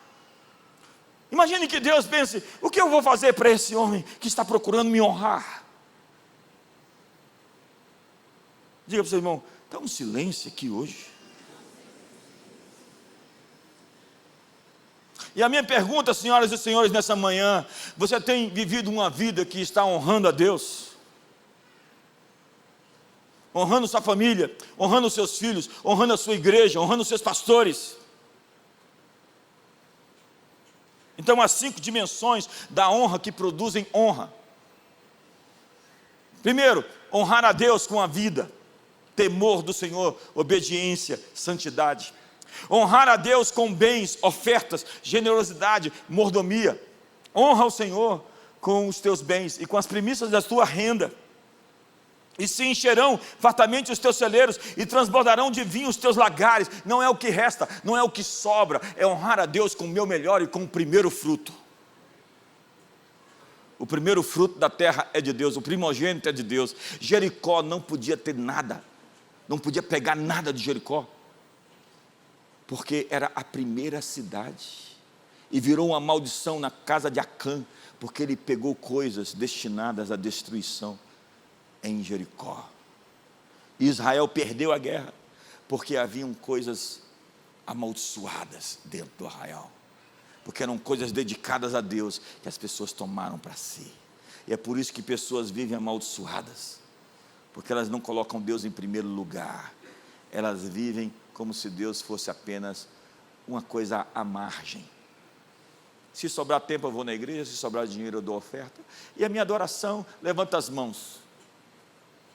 Imagine que Deus pense: o que eu vou fazer para esse homem que está procurando me honrar? Diga para o seu irmão: está um silêncio aqui hoje. E a minha pergunta, senhoras e senhores, nessa manhã: você tem vivido uma vida que está honrando a Deus? Honrando sua família, honrando os seus filhos, honrando a sua igreja, honrando os seus pastores? Então, há 5 dimensões da honra que produzem honra. Primeiro, honrar a Deus com a vida, temor do Senhor, obediência, santidade. Honrar a Deus com bens, ofertas, generosidade, mordomia. Honra o Senhor com os teus bens e com as primícias da tua renda. E se encherão fartamente os teus celeiros e transbordarão de vinho os teus lagares. Não é o que resta, não é o que sobra, é honrar a Deus com o meu melhor e com o primeiro fruto. O primeiro fruto da terra é de Deus, o primogênito é de Deus. Jericó não podia ter nada, não podia pegar nada de Jericó, porque era a primeira cidade, e virou uma maldição na casa de Acã, porque ele pegou coisas destinadas à destruição em Jericó. Israel perdeu a guerra, porque haviam coisas amaldiçoadas dentro do arraial, porque eram coisas dedicadas a Deus, que as pessoas tomaram para si. E é por isso que pessoas vivem amaldiçoadas, porque elas não colocam Deus em primeiro lugar, elas vivem como se Deus fosse apenas uma coisa à margem. Se sobrar tempo eu vou na igreja, se sobrar dinheiro eu dou oferta, e a minha adoração, levanta as mãos.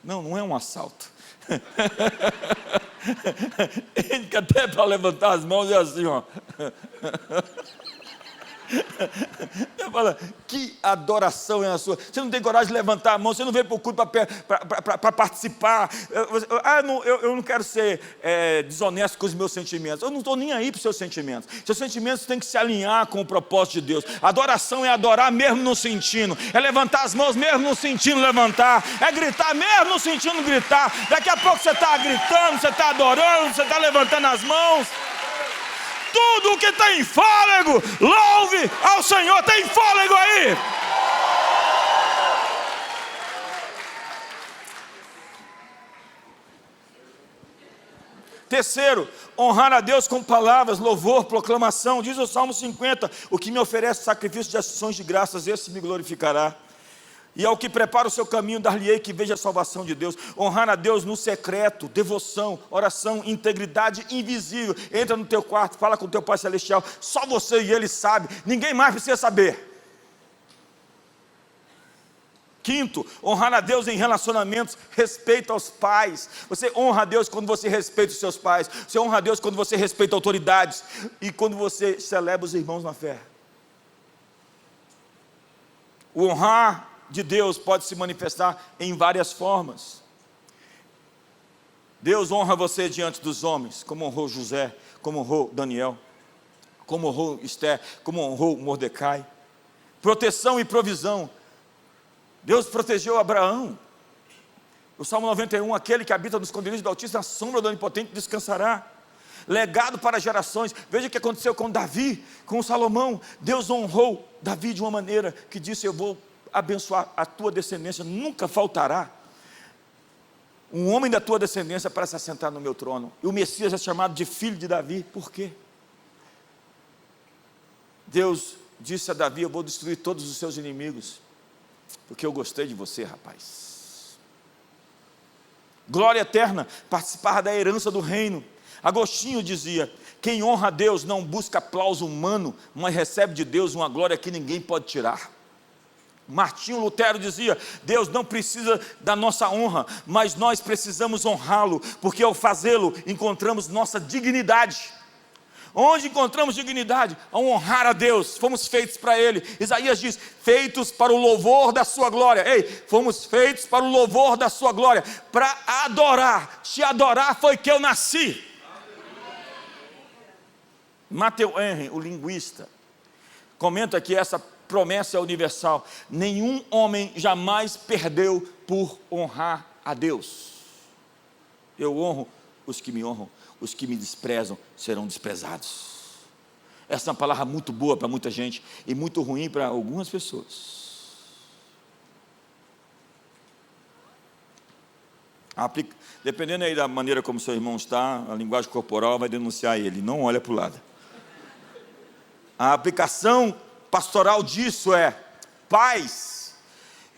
Não é um assalto, Que até para levantar as mãos é assim, ó. Eu falo, que adoração é a sua? Você não tem coragem de levantar a mão, você não veio para o culto para participar. Eu não quero ser desonesto com os meus sentimentos. Eu não estou nem aí para os seus sentimentos. Seus sentimentos têm que se alinhar com o propósito de Deus. Adoração é adorar mesmo não sentindo, é levantar as mãos mesmo não sentindo levantar, é gritar mesmo não sentindo gritar. Daqui a pouco você está gritando, você está adorando, você está levantando as mãos. Tudo o que tem fôlego, louve ao Senhor. Tem fôlego aí? Terceiro, honrar a Deus com palavras, louvor, proclamação. Diz o Salmo 50, o que me oferece sacrifício de ações de graças, esse me glorificará. E ao que prepara o seu caminho, dar-lhe-ei que veja a salvação de Deus. Honrar a Deus no secreto, devoção, oração, integridade invisível. Entra no teu quarto, fala com o teu Pai Celestial. Só você e Ele sabe, ninguém mais precisa saber. Quinto, honrar a Deus em relacionamentos, respeito aos pais. Você honra a Deus quando você respeita os seus pais. Você honra a Deus quando você respeita autoridades. E quando você celebra os irmãos na fé. O honrar de Deus pode se manifestar em várias formas. Deus honra você diante dos homens, como honrou José, como honrou Daniel, como honrou Esther, como honrou Mordecai. Proteção e provisão. Deus protegeu Abraão. O Salmo 91, aquele que habita nos esconderijos do Altíssimo, na sombra do Onipotente descansará. Legado para gerações. Veja o que aconteceu com Davi, com Salomão. Deus honrou Davi de uma maneira que disse: eu vou abençoar a tua descendência, nunca faltará um homem da tua descendência para se assentar no meu trono. E o Messias é chamado de filho de Davi. Por quê? Deus disse a Davi: eu vou destruir todos os seus inimigos, porque eu gostei de você, rapaz. Glória eterna, participar da herança do reino. Agostinho dizia: quem honra a Deus não busca aplauso humano, mas recebe de Deus uma glória que ninguém pode tirar. Martinho Lutero dizia: Deus não precisa da nossa honra, mas nós precisamos honrá-lo, porque ao fazê-lo encontramos nossa dignidade. Onde encontramos dignidade? Ao honrar a Deus. Fomos feitos para Ele. Isaías diz: feitos para o louvor da sua glória. Ei, fomos feitos para o louvor da sua glória, para adorar. Te adorar foi que eu nasci. Matthew Henry, o linguista, comenta que essa promessa é universal. Nenhum homem jamais perdeu por honrar a Deus. Eu honro os que me honram, os que me desprezam serão desprezados. Essa é uma palavra muito boa para muita gente e muito ruim para algumas pessoas. Dependendo aí da maneira como seu irmão está, a linguagem corporal vai denunciar ele. Não olha para o lado. A aplicação pastoral disso é: pais,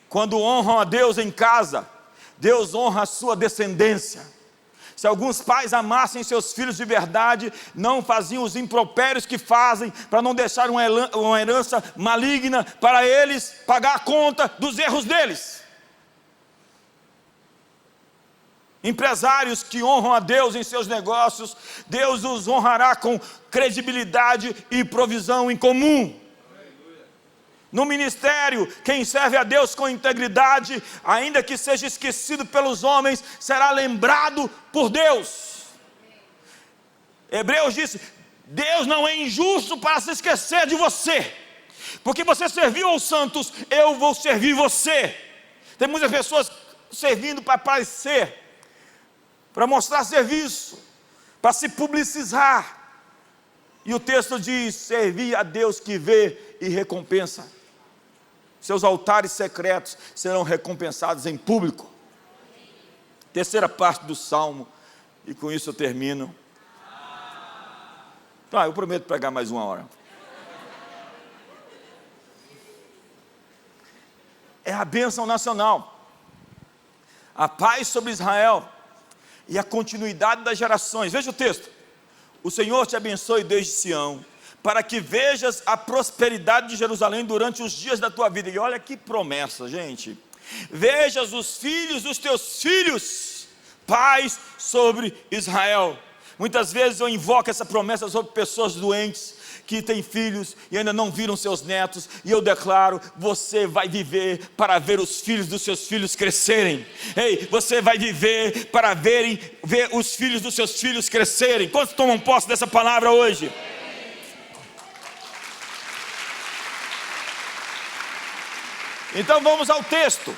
quando honram a Deus em casa, Deus honra a sua descendência. Se alguns pais amassem seus filhos de verdade, não faziam os impropérios que fazem, para não deixar uma herança maligna para eles pagar a conta dos erros deles. Empresários que honram a Deus em seus negócios, Deus os honrará com credibilidade e provisão em comum. No ministério, quem serve a Deus com integridade, ainda que seja esquecido pelos homens, será lembrado por Deus. Hebreus disse: Deus não é injusto para se esquecer de você, porque você serviu aos santos, eu vou servir você. Tem muitas pessoas servindo para aparecer, para mostrar serviço, para se publicizar. E o texto diz: servir a Deus que vê e recompensa. Seus altares secretos serão recompensados em público. Terceira parte do Salmo, e com isso eu termino. Eu prometo pregar mais uma hora. É a bênção nacional, a paz sobre Israel e a continuidade das gerações. Veja o texto: o Senhor te abençoe desde Sião, para que vejas a prosperidade de Jerusalém durante os dias da tua vida. E olha que promessa, gente: vejas os filhos dos teus filhos paz sobre Israel. Muitas vezes eu invoco essa promessa sobre pessoas doentes, que têm filhos e ainda não viram seus netos, e eu declaro: você vai viver para ver os filhos dos seus filhos crescerem. Ei, você vai viver para ver os filhos dos seus filhos crescerem. Quantos tomam posse dessa palavra hoje? Então vamos ao texto.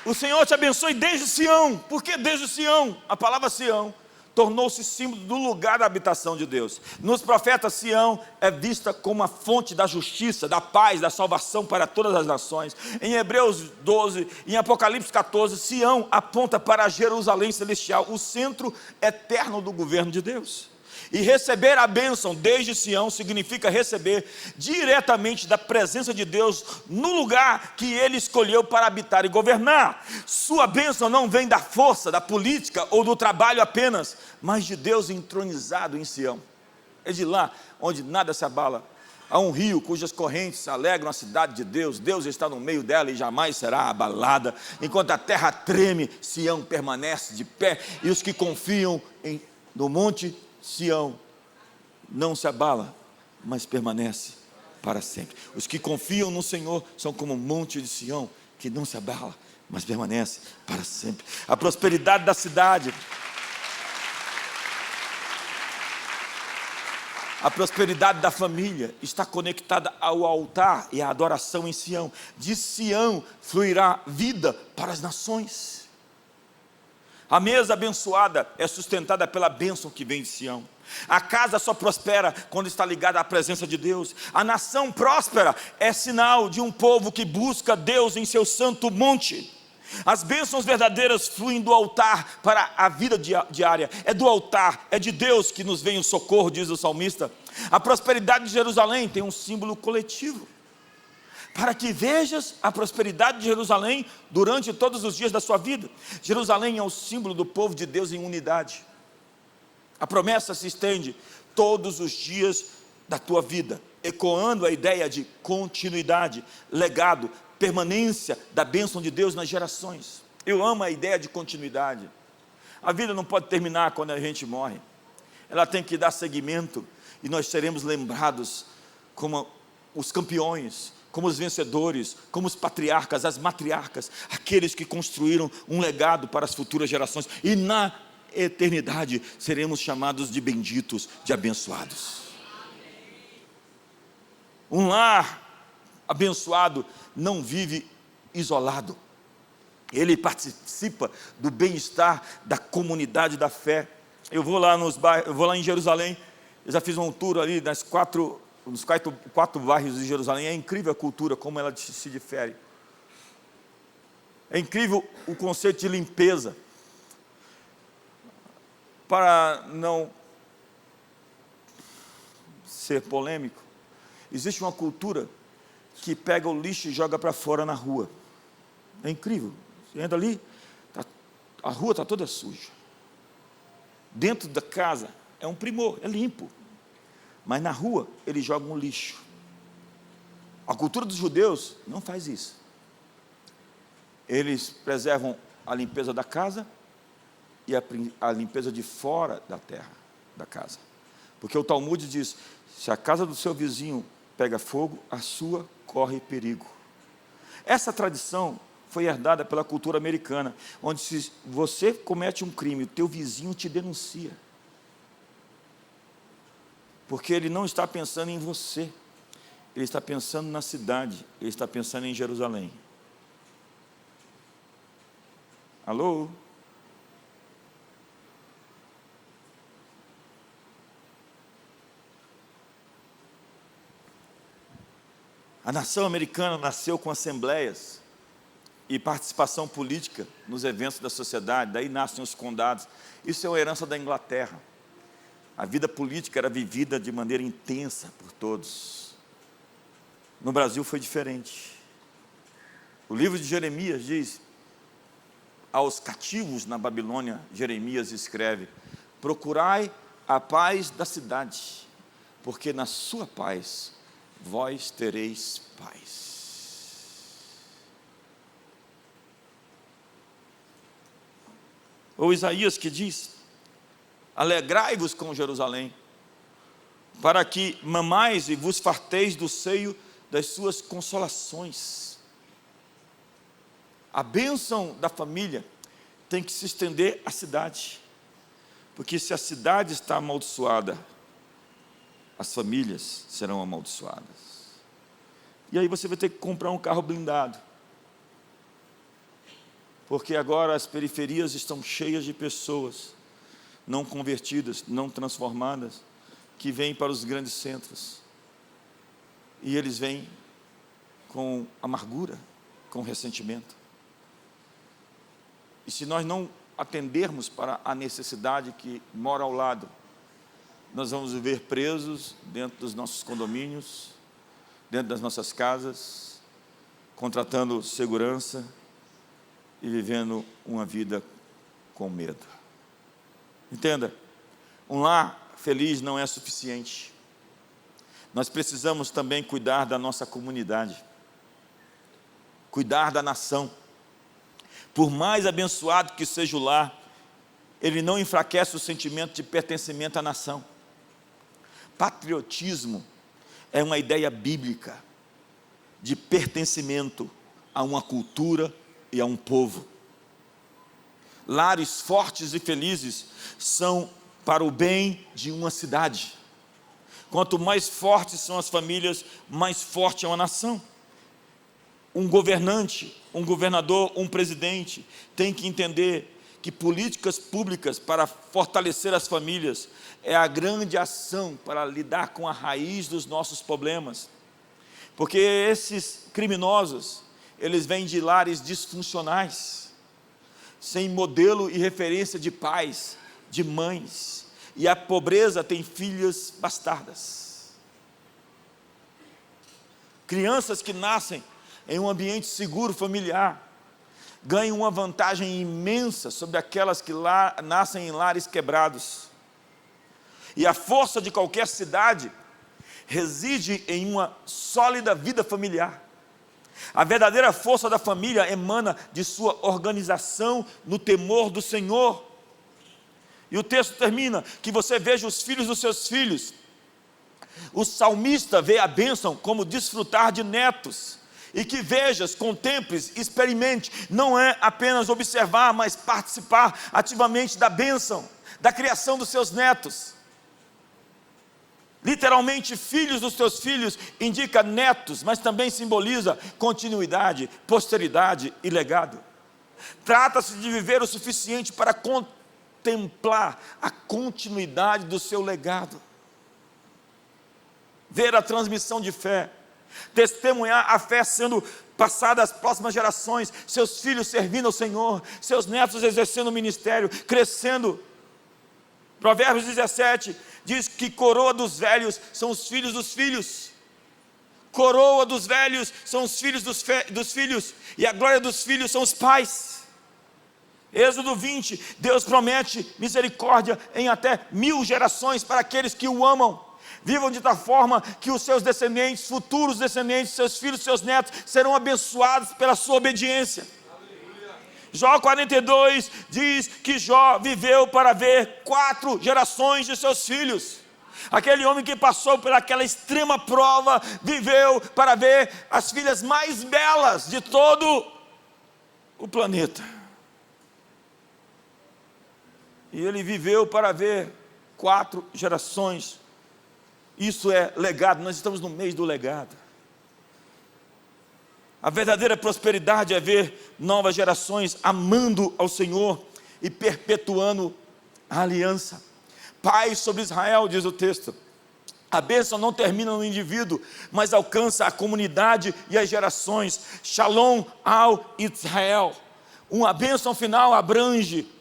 O Senhor te abençoe desde Sião. Por que desde Sião? A palavra Sião tornou-se símbolo do lugar da habitação de Deus. Nos profetas, Sião é vista como a fonte da justiça, da paz, da salvação para todas as nações. Em Hebreus 12, em Apocalipse 14, Sião aponta para Jerusalém celestial, o centro eterno do governo de Deus. E receber a bênção desde Sião significa receber diretamente da presença de Deus no lugar que Ele escolheu para habitar e governar. Sua bênção não vem da força, da política ou do trabalho apenas, mas de Deus entronizado em Sião. É de lá onde nada se abala. Há um rio cujas correntes alegram a cidade de Deus. Deus está no meio dela e jamais será abalada. Enquanto a terra treme, Sião permanece de pé, e os que confiam no monte Sião não se abala, mas permanece para sempre. Os que confiam no Senhor são como o monte de Sião, que não se abala, mas permanece para sempre. A prosperidade da cidade, a prosperidade da família está conectada ao altar e à adoração em Sião. De Sião fluirá vida para as nações. A mesa abençoada é sustentada pela bênção que vem de Sião. A casa só prospera quando está ligada à presença de Deus. A nação próspera é sinal de um povo que busca Deus em seu santo monte. As bênçãos verdadeiras fluem do altar para a vida diária. É do altar, é de Deus que nos vem o socorro, diz o salmista. A prosperidade de Jerusalém tem um símbolo coletivo, para que vejas a prosperidade de Jerusalém durante todos os dias da sua vida. Jerusalém é o símbolo do povo de Deus em unidade. A promessa se estende todos os dias da tua vida, ecoando a ideia de continuidade, legado, permanência da bênção de Deus nas gerações. Eu amo a ideia de continuidade. A vida não pode terminar quando a gente morre. Ela tem que dar seguimento, e nós seremos lembrados como os campeões, como os vencedores, como os patriarcas, as matriarcas, aqueles que construíram um legado para as futuras gerações, e na eternidade seremos chamados de benditos, de abençoados. Um lar abençoado não vive isolado, ele participa do bem-estar da comunidade da fé. Eu vou lá em Jerusalém, eu já fiz um tour ali nos quatro bairros de Jerusalém. É incrível a cultura, como ela se difere. É incrível o conceito de limpeza. Para não ser polêmico, existe uma cultura que pega o lixo e joga para fora na rua. É incrível. Você entra ali, a rua está toda suja. Dentro da casa é um primor, é limpo. Mas na rua eles jogam lixo. A cultura dos judeus não faz isso. Eles preservam a limpeza da casa e a limpeza de fora da terra, da casa. Porque o Talmud diz: se a casa do seu vizinho pega fogo, a sua corre perigo. Essa tradição foi herdada pela cultura americana, onde se você comete um crime, o teu vizinho te denuncia. Porque ele não está pensando em você, ele está pensando na cidade, ele está pensando em Jerusalém. Alô? A nação americana nasceu com assembleias e participação política nos eventos da sociedade, daí nascem os condados. Isso é uma herança da Inglaterra. A vida política era vivida de maneira intensa por todos. No Brasil foi diferente. O livro de Jeremias diz: aos cativos na Babilônia, Jeremias escreve: procurai a paz da cidade, porque na sua paz vós tereis paz. Ou Isaías que diz: alegrai-vos com Jerusalém, para que mamais e vos farteis do seio das suas consolações. A bênção da família tem que se estender à cidade, porque se a cidade está amaldiçoada, as famílias serão amaldiçoadas. E aí você vai ter que comprar um carro blindado, porque agora as periferias estão cheias de pessoas não convertidas, não transformadas, que vêm para os grandes centros, e eles vêm com amargura, com ressentimento. E se nós não atendermos para a necessidade que mora ao lado, nós vamos viver presos dentro dos nossos condomínios, dentro das nossas casas, contratando segurança e vivendo uma vida com medo. Entenda, um lar feliz não é suficiente. Nós precisamos também cuidar da nossa comunidade, cuidar da nação. Por mais abençoado que seja o lar, ele não enfraquece o sentimento de pertencimento à nação. Patriotismo é uma ideia bíblica de pertencimento a uma cultura e a um povo. Lares fortes e felizes são para o bem de uma cidade. Quanto mais fortes são as famílias, mais forte é uma nação. Um governante, um governador, um presidente tem que entender que políticas públicas para fortalecer as famílias é a grande ação para lidar com a raiz dos nossos problemas. Porque esses criminosos, eles vêm de lares disfuncionais, sem modelo e referência de pais, de mães, e a pobreza tem filhas bastardas. Crianças que nascem em um ambiente seguro familiar ganham uma vantagem imensa sobre aquelas que nascem em lares quebrados. E a força de qualquer cidade reside em uma sólida vida familiar. A verdadeira força da família emana de sua organização no temor do Senhor. E o texto termina, que você veja os filhos dos seus filhos. O salmista vê a bênção como desfrutar de netos, e que vejas, contemples, experimente, não é apenas observar, mas participar ativamente da bênção, da criação dos seus netos. Literalmente, filhos dos teus filhos indica netos, mas também simboliza continuidade, posteridade e legado. Trata-se de viver o suficiente para contemplar a continuidade do seu legado, ver a transmissão de fé, testemunhar a fé sendo passada às próximas gerações, seus filhos servindo ao Senhor, seus netos exercendo o ministério, crescendo. Provérbios 17 diz que coroa dos velhos são os filhos dos filhos, coroa dos velhos são os filhos dos filhos, e a glória dos filhos são os pais. Êxodo 20, Deus promete misericórdia em até 1000 gerações para aqueles que o amam. Vivam de tal forma que os seus descendentes, futuros descendentes, seus filhos, seus netos, serão abençoados pela sua obediência. Aleluia. Jó 42 diz que Jó viveu para ver 4 gerações de seus filhos. Aquele homem que passou por aquela extrema prova, viveu para ver as filhas mais belas de todo o planeta. E ele viveu para ver 4 gerações. Isso é legado, nós estamos no mês do legado. A verdadeira prosperidade é ver novas gerações amando ao Senhor e perpetuando a aliança. Paz sobre Israel, diz o texto. A bênção não termina no indivíduo, mas alcança a comunidade e as gerações. Shalom ao Israel. Uma bênção final abrange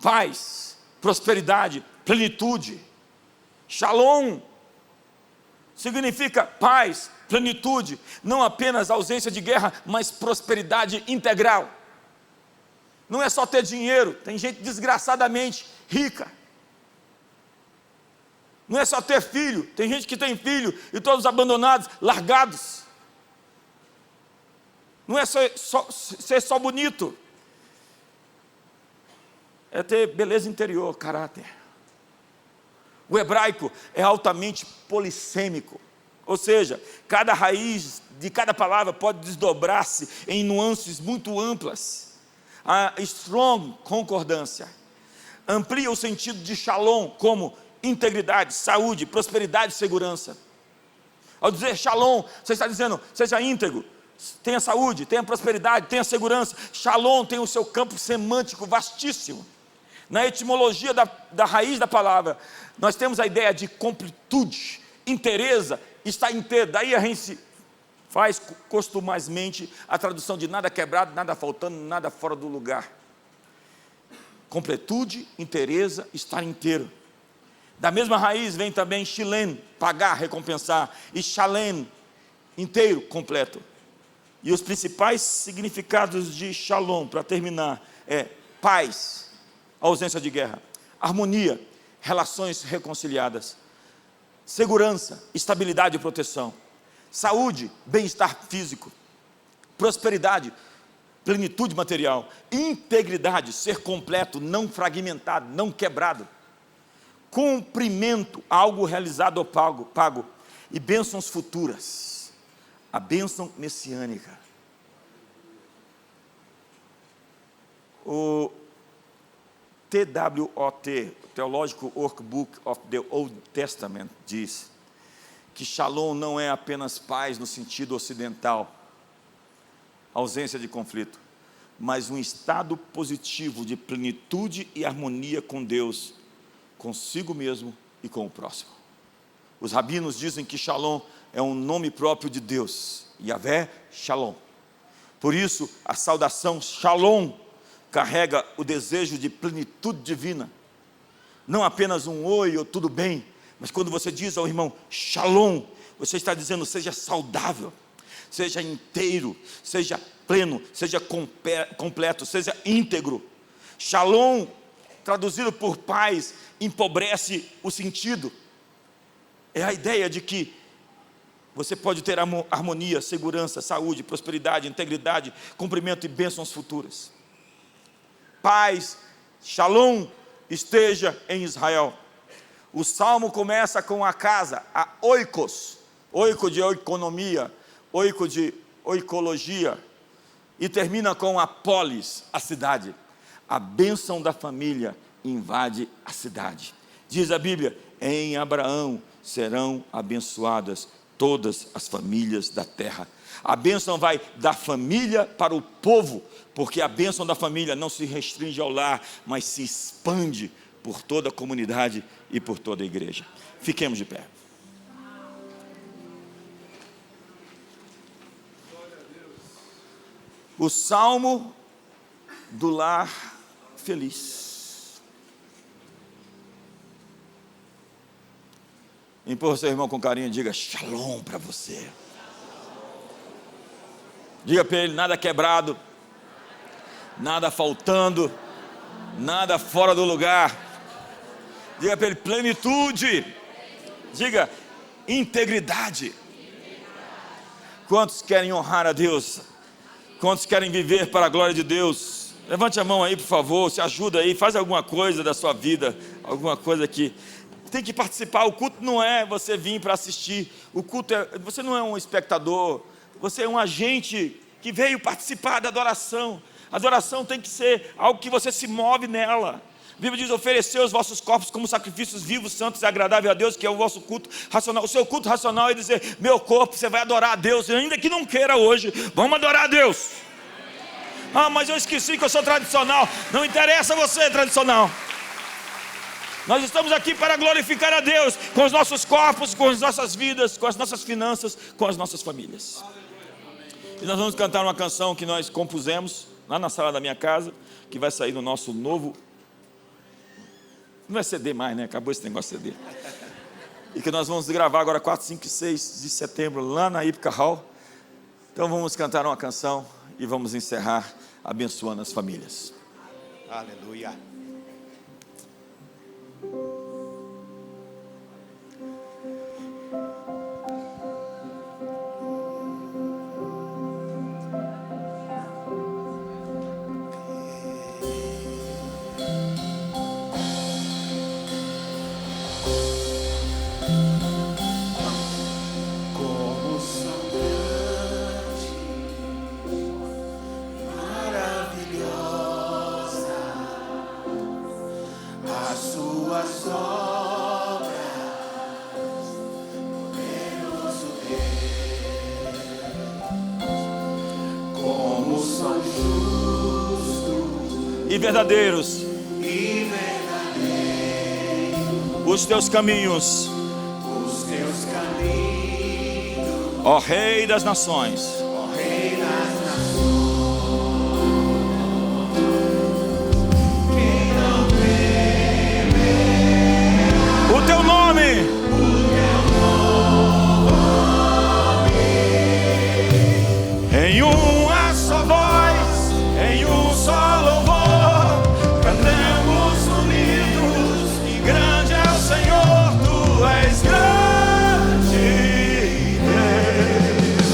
paz, prosperidade, plenitude. Shalom significa paz, plenitude, não apenas ausência de guerra, mas prosperidade integral. Não é só ter dinheiro, tem gente desgraçadamente rica. Não é só ter filho, tem gente que tem filho e todos abandonados, largados. Não é ser só bonito. é ter beleza interior, caráter. O hebraico é altamente polissêmico, ou seja, cada raiz de cada palavra pode desdobrar-se em nuances muito amplas. A strong concordância amplia o sentido de shalom como integridade, saúde, prosperidade e segurança. Ao dizer shalom, você está dizendo, seja íntegro, tenha saúde, tenha prosperidade, tenha segurança. Shalom tem o seu campo semântico vastíssimo. Na etimologia da raiz da palavra, nós temos a ideia de completude, inteireza, está inteiro. Daí a gente faz costumazmente a tradução de nada quebrado, nada faltando, nada fora do lugar. Completude, inteireza, estar inteiro. Da mesma raiz vem também shalem, pagar, recompensar, e shalem, inteiro, completo. E os principais significados de shalom, para terminar, é paz, ausência de guerra, harmonia, relações reconciliadas, segurança, estabilidade e proteção, saúde, bem-estar físico, prosperidade, plenitude material, integridade, ser completo, não fragmentado, não quebrado, cumprimento, algo realizado ou pago, e bênçãos futuras, a bênção messiânica. O TWOT, Theological Workbook of the Old Testament, diz que shalom não é apenas paz no sentido ocidental, ausência de conflito, mas um estado positivo de plenitude e harmonia com Deus, consigo mesmo e com o próximo. Os rabinos dizem que shalom é um nome próprio de Deus, Yahvé Shalom. Por isso, a saudação shalom carrega o desejo de plenitude divina, não apenas um oi ou tudo bem, mas quando você diz ao irmão shalom, você está dizendo seja saudável, seja inteiro, seja pleno, seja completo, seja íntegro. Shalom, traduzido por paz, empobrece o sentido. É a ideia de que você pode ter harmonia, segurança, saúde, prosperidade, integridade, cumprimento e bênçãos futuras. Paz, shalom, esteja em Israel. O salmo começa com a casa, a oikos, oiko de oikonomia, oiko de oikologia, e termina com a polis, a cidade. A bênção da família invade a cidade. Diz a Bíblia, em Abraão serão abençoadas todas as famílias da terra. A bênção vai da família para o povo, porque a bênção da família não se restringe ao lar, mas se expande por toda a comunidade e por toda a igreja. Fiquemos de pé. O Salmo do Lar Feliz. Empurra seu irmão com carinho e diga shalom para você. Diga para ele, nada quebrado, nada faltando, nada fora do lugar. Diga para ele, plenitude. Diga, integridade. Quantos querem honrar a Deus? Quantos querem viver para a glória de Deus? Levante a mão aí, por favor, se ajuda aí, faz alguma coisa da sua vida, alguma coisa que tem que participar. O culto não é você vir para assistir, o culto é, você não é um espectador, você é um agente que veio participar da adoração. A adoração tem que ser algo que você se move nela. A Bíblia diz, oferecer os vossos corpos como sacrifícios vivos, santos e agradáveis a Deus, que é o vosso culto racional. O seu culto racional é dizer, meu corpo, você vai adorar a Deus, ainda que não queira hoje, vamos adorar a Deus. Ah, mas eu esqueci que eu sou tradicional. Não interessa você, tradicional. Nós estamos aqui para glorificar a Deus, com os nossos corpos, com as nossas vidas, com as nossas finanças, com as nossas famílias. E nós vamos cantar uma canção que nós compusemos, lá na sala da minha casa, que vai sair no nosso novo... Não é CD mais, né? Acabou esse negócio de CD. E que nós vamos gravar agora 4, 5 e 6 de setembro, lá na Ípica Hall. Então vamos cantar uma canção e vamos encerrar abençoando as famílias. Aleluia. tuas obras, poderoso Deus, como são justos e verdadeiros os teus caminhos, ó Rei das nações. O teu nome, em uma só voz, em um só louvor, cantemos unidos, que grande é o Senhor, tu és grande, Deus.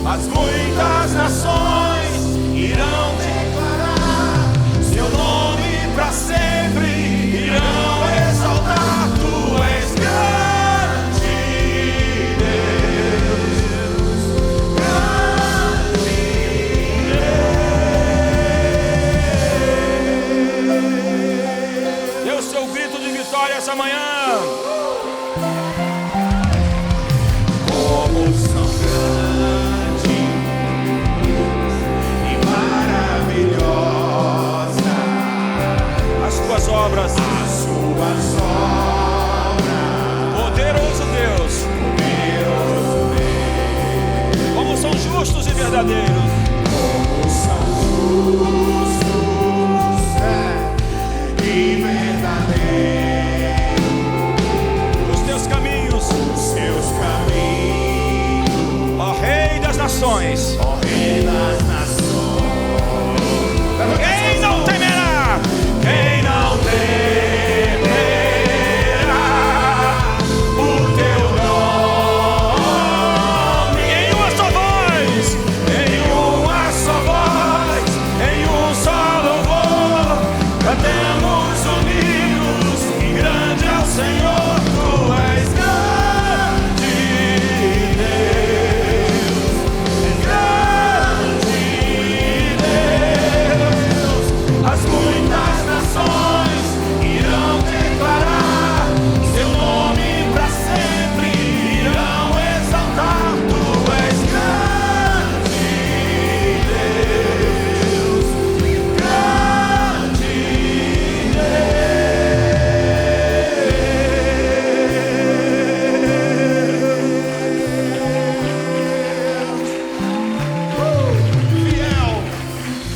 As muitas nações irão declarar seu nome para sempre, irão exaltar, tu és grande, Deus, grande Deus. Dê o seu grito de vitória essa manhã. como são grandes e maravilhosas As tuas obras, as suas obras, poderoso Deus, poderoso Deus, como são justos e verdadeiros como são justos e verdadeiros os teus caminhos, seus caminhos, ó Rei das nações. ó Rei das nações. Quem não temerá? Quem não temerá o teu nome? Em uma só voz, Em uma só voz, em um só louvor, cantemos unidos, que grande é o Senhor, tu és grande, Deus, grande Deus. As muitas nações irão declarar seu nome para sempre, irão exaltar, tu és grande, Deus, grande Deus.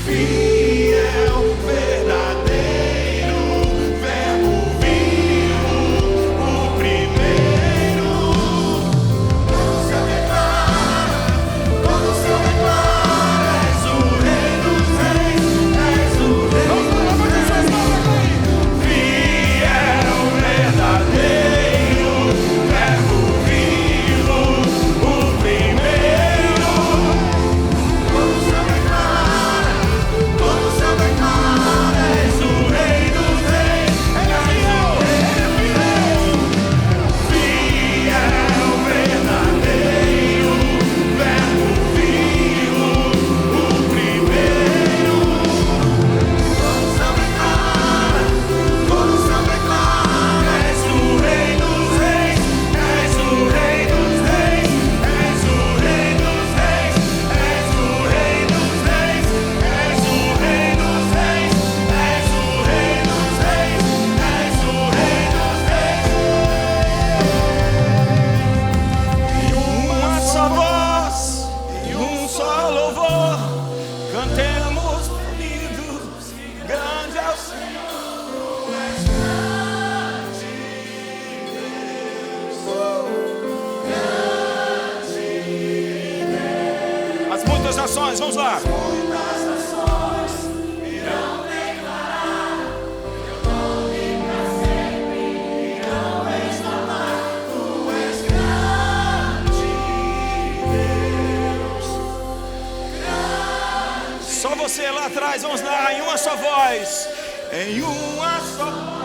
Fiel, verdadeiro, verbo vivo, o primeiro. Todo o céu declara, és o Rei dos Reis, és o Rei dos Reis. Fiel, verdadeiro, verbo vivo, o primeiro. Todo o céu declara, és o Rei dos Reis, és o Rei fiel, verdadeiro, verbo vivo, o primeiro. Todo o céu declara, és o Rei dos Reis, és o Rei dos Reis, és o Rei dos Reis, és o Rei dos Reis, és o Rei dos Reis, és o Rei dos Reis, és o Rei dos Reis. Em uma só voz, em um só louvor, cantemos unidos, grande é o Senhor. As muitas nações, vamos lá. Só você lá atrás, vamos lá, em uma só voz. Em uma só.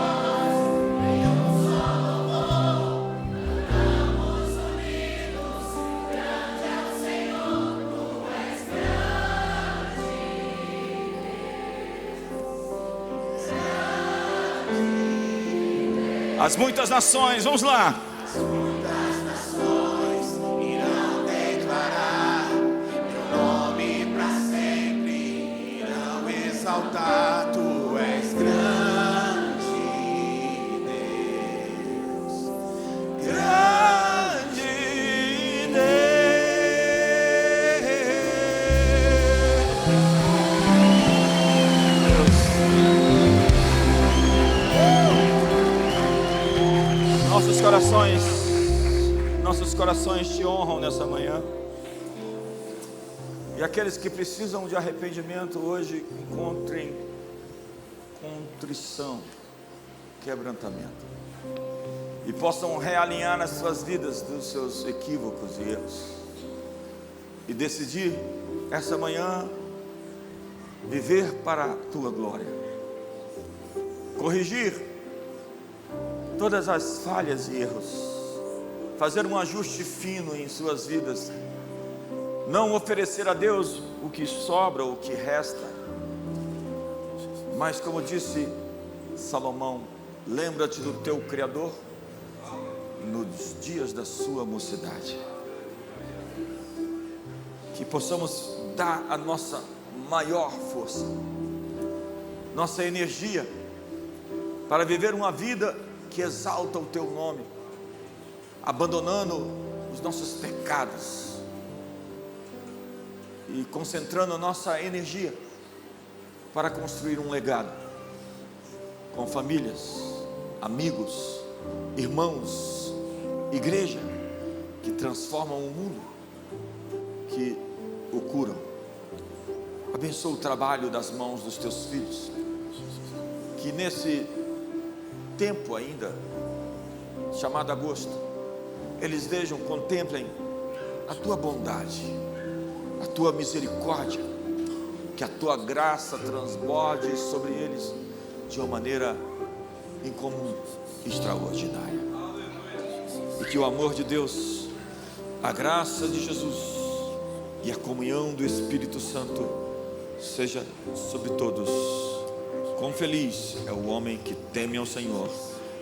As muitas nações, vamos lá. Muitas nações irão declarar teu nome para sempre, irão exaltar. Tu és grande, Deus, grande Deus. Nossos corações te honram nessa manhã. E aqueles que precisam de arrependimento hoje encontrem contrição, quebrantamento, e possam realinhar nas suas vidas dos seus equívocos e erros, e decidir essa manhã viver para a tua glória, corrigir todas as falhas e erros, fazer um ajuste fino em suas vidas, não oferecer a Deus o que sobra, o que resta, mas como disse Salomão, lembra-te do teu Criador nos dias da sua mocidade. Que possamos dar a nossa maior força, nossa energia, para viver uma vida que exalta o teu nome, abandonando os nossos pecados e concentrando a nossa energia para construir um legado com famílias, amigos, irmãos, igreja que transformam o mundo, que o curam. Abençoa o trabalho das mãos dos teus filhos, que nesse tempo ainda chamado agosto, eles vejam, contemplem a tua bondade, a tua misericórdia, que a tua graça transborde sobre eles de uma maneira incomum, extraordinária, e que o amor de Deus, a graça de Jesus e a comunhão do Espírito Santo seja sobre todos. Quão feliz é o homem que teme ao Senhor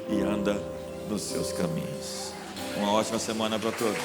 e anda nos seus caminhos. Uma ótima semana para todos.